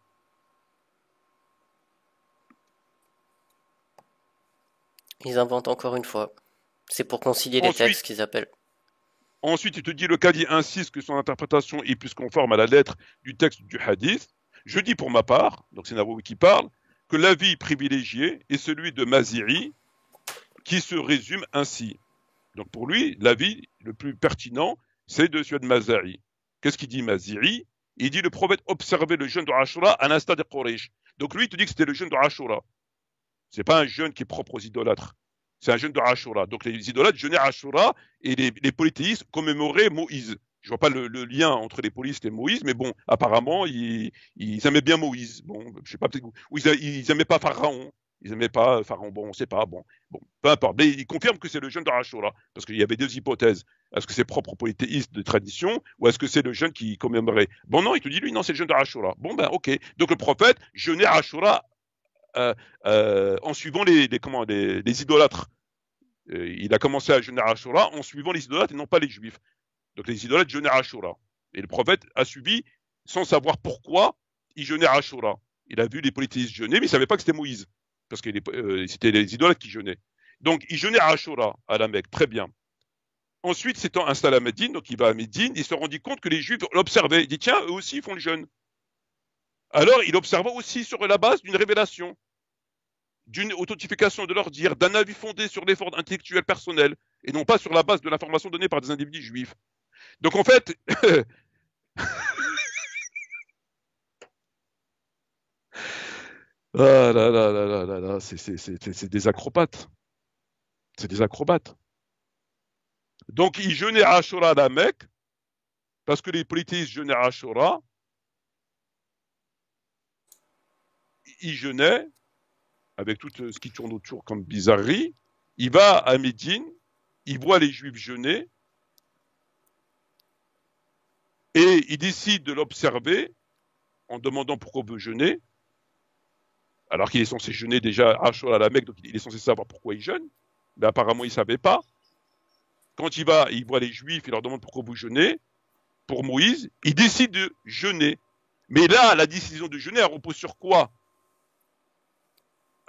Ils inventent encore une fois. C'est pour concilier les textes qu'ils appellent. Ensuite, il te dit, le cadi insiste que son interprétation est plus conforme à la lettre du texte du hadith. Je dis pour ma part, donc c'est Nawawi qui parle, que l'avis privilégié est celui de Maziri, qui se résume ainsi. Donc pour lui, l'avis le plus pertinent, c'est de celui de Mazari. Qu'est-ce qu'il dit Maziri? Il dit le prophète observait le jeûne de Ashura à l'instar des Quraysh. Donc lui, il te dit que c'était le jeûne de Ashura. C'est pas un jeûne qui est propre aux idolâtres. C'est un jeûne de Ashura. Donc les idolâtres jeûnaient Ashura et les polythéistes commémoraient Moïse. Je vois pas le lien entre les polythéistes et Moïse, mais bon, apparemment, ils aimaient bien Moïse. Bon, je sais pas, peut-être, ou ils aimaient pas Pharaon. Ils aimaient pas Pharaon. Bon, on sait pas. Bon, peu importe. Mais il confirme que c'est le jeûne de Ashura. Parce qu'il y avait deux hypothèses. Est-ce que c'est propre aux polythéistes de tradition, ou est-ce que c'est le jeûne qui commémorait? Bon, non, il te dit, lui, non, c'est le jeûne de Ashura. Bon, ben, ok. Donc le prophète jeûnait Ashura en suivant les idolâtres. Il a commencé à jeûner Ashura en suivant les idolâtres et non pas les juifs. Donc les idolâtres jeûnaient Ashura. Et le prophète a suivi sans savoir pourquoi il jeûnait Ashura. Il a vu les polythéistes jeûner, mais il ne savait pas que c'était Moïse. Parce que c'était les idolâtres qui jeûnaient. Donc il jeûnait Ashura à la Mecque, très bien. Ensuite, s'étant installé à Médine, donc il va à Médine, il se rendit compte que les juifs l'observaient. Il dit, tiens, eux aussi ils font le jeûne. Alors il observa aussi sur la base d'une révélation, d'une authentification de leur dire, d'un avis fondé sur l'effort intellectuel personnel, et non pas sur la base de l'information donnée par des individus juifs. Donc en fait, ah là là là là là là, c'est des acrobates. C'est des acrobates. Donc ils jeûnaient Ashura à la Mecque, parce que les polythéistes jeûnaient Ashura. Ils jeûnaient, avec tout ce qui tourne autour comme bizarrerie. Il va à Médine, il voit les juifs jeûner, et il décide de l'observer en demandant pourquoi vous jeûnez, alors qu'il est censé jeûner déjà Ashura à la Mecque, donc il est censé savoir pourquoi il jeûne, mais apparemment il ne savait pas. Quand il va, il voit les juifs, il leur demande pourquoi vous jeûnez, pour Moïse, il décide de jeûner. Mais là, la décision de jeûner, elle repose sur quoi?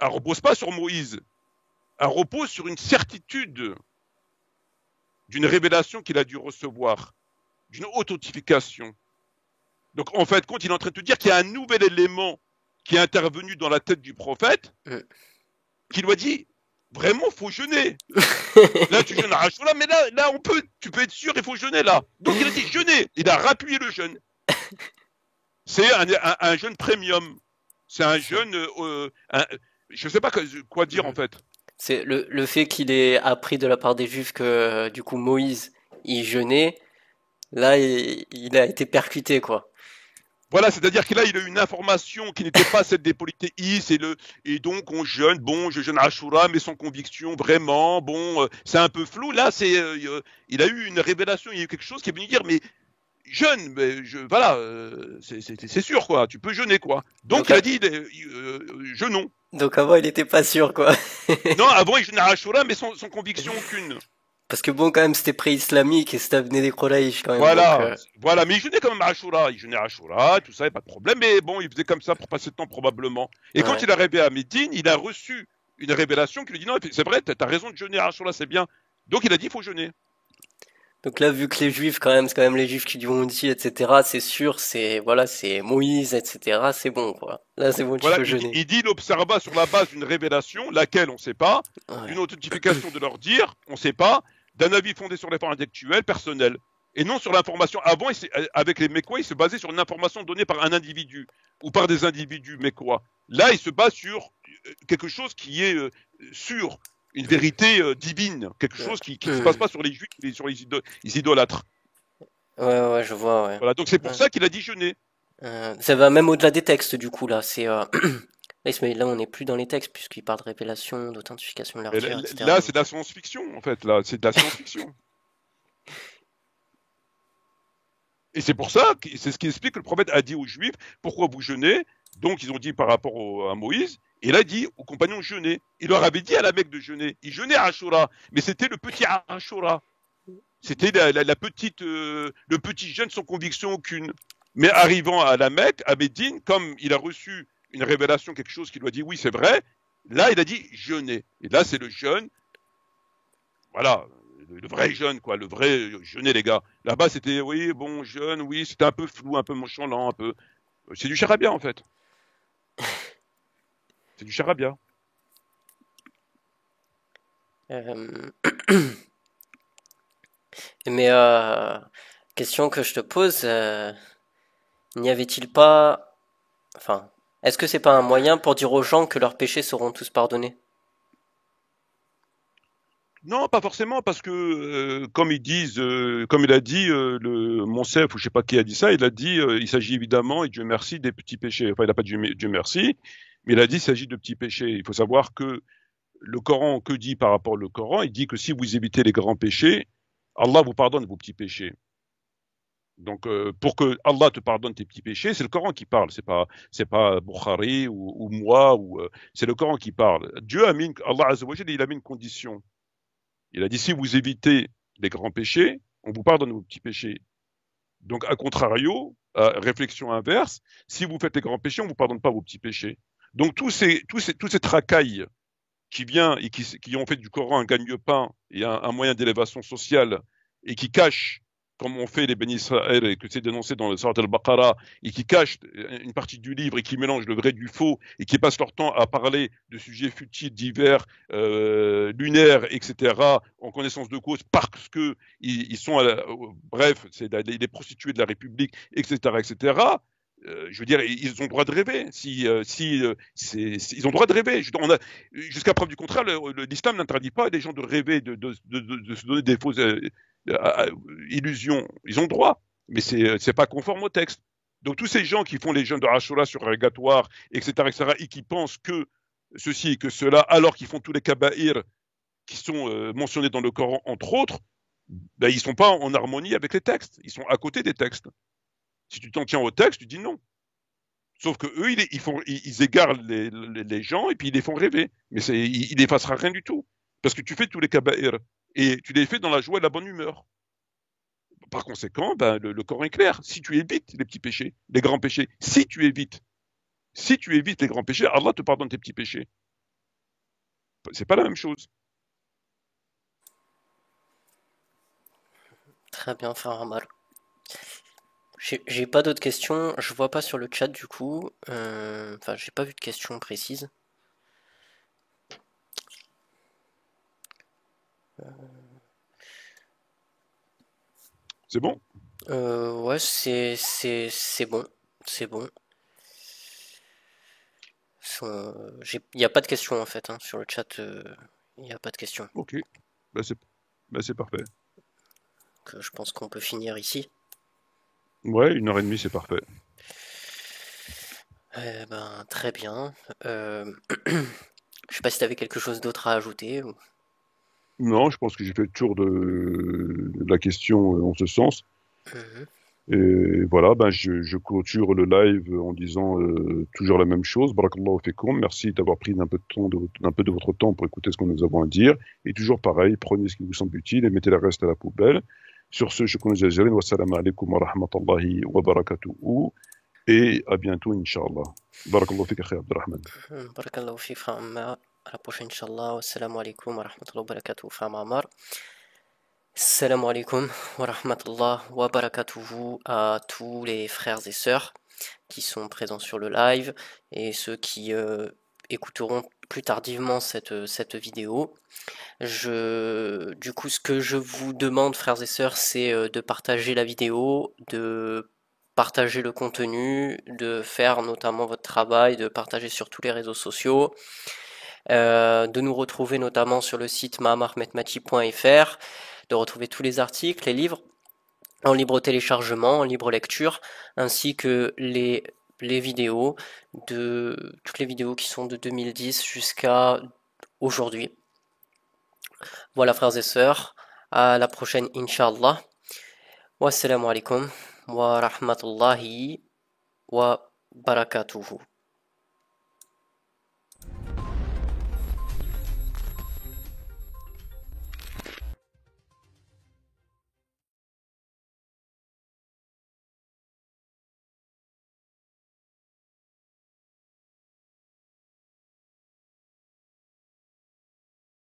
Elle ne repose pas sur Moïse, elle repose sur une certitude d'une révélation qu'il a dû recevoir, d'une authentification. Donc en fait, quand il est en train de te dire qu'il y a un nouvel élément qui est intervenu dans la tête du prophète, qui lui a dit, vraiment, faut jeûner. Là, tu jeûnes à Ashura, mais là, tu peux être sûr, il faut jeûner là. Donc il a dit jeûner. Il a rappuyé le jeûne. C'est un jeûne premium. C'est un jeûne, je ne sais pas quoi dire en fait. C'est le fait qu'il ait appris de la part des Juifs que du coup Moïse il jeûnait. Là, il a été percuté quoi. Voilà, c'est-à-dire qu'il a eu une information qui n'était pas celle des polythéistes et donc on jeûne, bon, je jeûne Ashura, mais sans conviction, vraiment, bon, c'est un peu flou. Là, il a eu une révélation, il y a eu quelque chose qui est venu dire, mais jeûne, mais voilà, c'est sûr quoi, tu peux jeûner quoi. Donc il a dit, jeûnons. Donc avant, il était pas sûr quoi. Non, avant il jeûnait Ashura, mais sans conviction aucune. Parce que bon, quand même, c'était pré-islamique et ça venait des Quraysh quand même. Voilà, donc, voilà, mais il jeûnait quand même Ashura, tout ça, pas de problème, mais bon, il faisait comme ça pour passer le temps probablement. Et quand il est arrivé à Médine, il a reçu une révélation qui lui dit non, c'est vrai, t'as raison de jeûner Ashura, c'est bien. Donc il a dit, il faut jeûner. Donc là, vu que les Juifs, quand même, c'est quand même les Juifs qui lui ont dit, etc., c'est sûr, c'est Moïse, etc., c'est bon, quoi. Là, c'est bon, tu peux jeûner. Il dit, il observa sur la base d'une révélation, laquelle on ne sait pas, d'une authentification de leur dire, on ne sait pas, d'un avis fondé sur l'effort intellectuel, personnel, et non sur l'information. Avant, avec les Mécois, il se basait sur une information donnée par un individu, ou par des individus mécois. Là, il se base sur quelque chose qui est sûr, une vérité divine, quelque chose qui ne se passe pas sur les juifs, mais sur les idolâtres. Ouais, je vois, ouais. Voilà, donc c'est pour ça qu'il a dit jeûner. Ça va même au-delà des textes, du coup, là. C'est là, on n'est plus dans les textes, puisqu'il parle de révélation, d'authentification de leur dire, etc. Là, c'est de la science-fiction, en fait. Là, c'est de la science-fiction. Et c'est pour ça, c'est ce qui explique que le prophète a dit aux Juifs, pourquoi vous jeûnez? Donc, ils ont dit par rapport à Moïse, et il a dit aux compagnons jeûner. Il leur avait dit à la Mecque de jeûner. Ils jeûnaient à Ashura, mais c'était le petit Ashura. C'était le petit jeûne sans conviction aucune. Mais arrivant à la Mecque, à Médine, comme il a reçu une révélation, quelque chose qui lui a dit oui, c'est vrai, là, il a dit jeûner. Et là, c'est le jeûne, voilà, le vrai jeûne, quoi, le vrai jeûner, les gars. Là-bas, c'était, oui, bon, jeûne, oui, c'était un peu flou, un peu chanlant, un peu. C'est du charabia, en fait. C'est du charabia. Mais question que je te pose, n'y avait-il pas... Enfin, est-ce que c'est pas un moyen pour dire aux gens que leurs péchés seront tous pardonnés? Non, pas forcément, parce que comme ils disent, comme il a dit le Monsef, ou je sais pas qui a dit ça, il a dit, il s'agit évidemment, et Dieu merci, des petits péchés. Enfin, il n'a pas dit Dieu merci, mais il a dit, il s'agit de petits péchés. Il faut savoir que le Coran, que dit par rapport au Coran? Il dit que si vous évitez les grands péchés, Allah vous pardonne vos petits péchés. Donc, pour que Allah te pardonne tes petits péchés, c'est le Coran qui parle. C'est pas Bukhari ou moi ou c'est le Coran qui parle. Dieu a mis, Allah Azza wa Jalla, il a mis une condition. Il a dit, si vous évitez les grands péchés, on vous pardonne vos petits péchés. Donc, à contrario, réflexion inverse, si vous faites les grands péchés, on vous pardonne pas vos petits péchés. Donc, tous ces tracailles qui viennent et qui ont fait du Coran un gagne-pain et un moyen d'élévation sociale et qui cachent, comme on fait les bénis Israël et que c'est dénoncé dans le Surat al-Baqarah, et qui cachent une partie du livre et qui mélangent le vrai du faux et qui passent leur temps à parler de sujets futiles, divers, lunaires, etc., en connaissance de cause, parce que ils sont, bref, c'est les prostituées de la République, etc., etc. Je veux dire, ils ont le droit de rêver. Ils ont le droit de rêver. Jusqu'à preuve du contraire, l'islam n'interdit pas à des gens de rêver, de se donner des fausses illusions. Ils ont le droit, mais c'est pas conforme au texte. Donc tous ces gens qui font les jeûnes de Ashura surrogatoires, etc., et qui pensent que ceci et que cela, alors qu'ils font tous les kaba'ir qui sont mentionnés dans le Coran, entre autres, ben, ils sont pas en harmonie avec les textes. Ils sont à côté des textes. Si tu t'en tiens au texte, tu dis non. Sauf que eux, ils égarent les gens et puis ils les font rêver. Mais il n'effacera rien du tout. Parce que tu fais tous les kaba'ir et tu les fais dans la joie et la bonne humeur. Par conséquent, ben, le Coran est clair. Si tu évites les petits péchés, les grands péchés, si tu évites les grands péchés, Allah te pardonne tes petits péchés. C'est pas la même chose. Très bien, frère Amal. J'ai pas d'autres questions, je vois pas sur le chat du coup. Enfin, j'ai pas vu de questions précises. C'est bon? Ouais, c'est bon. C'est bon. Il n'y a pas de questions en fait, hein, sur le chat. Il n'y a pas de questions. Ok, bah c'est parfait. Donc, je pense qu'on peut finir ici. Ouais, 1h30, c'est parfait. Ben, très bien. Je sais pas si tu avais quelque chose d'autre à ajouter. Ou... Non, je pense que j'ai fait le tour de la question en ce sens. Et voilà, ben je clôture le live en disant toujours la même chose. Barakallahu fikum. Merci d'avoir pris un peu de votre temps pour écouter ce que nous avons à dire. Et toujours pareil, prenez ce qui vous semble utile et mettez le reste à la poubelle. Sur ce, je connais Jazarin. Wassalamu alaikum wa rahmatullahi wa barakatuhu. Et à bientôt, Inch'Allah. Barakallahu fik, Akhi Abdurrahman. Barakallahu fik, frère Ammar. À la prochaine, Inch'Allah. Wassalamu alaikum wa rahmatullahi wa barakatuhu, frère Ammar. Assalamu alaikum wa rahmatullahi wa barakatuhu à tous les frères et sœurs qui sont présents sur le live et ceux qui écouteront plus tardivement cette vidéo. Du coup, ce que je vous demande, frères et sœurs, c'est de partager la vidéo, de partager le contenu, de faire notamment votre travail, de partager sur tous les réseaux sociaux, de nous retrouver notamment sur le site mahamarmetmati.fr, de retrouver tous les articles, les livres en libre téléchargement, en libre lecture, ainsi que les vidéos, toutes les vidéos qui sont de 2010 jusqu'à aujourd'hui. Voilà, frères et sœurs, à la prochaine, Inch'Allah. Wassalamu alaikum wa rahmatullahi wa barakatuhu.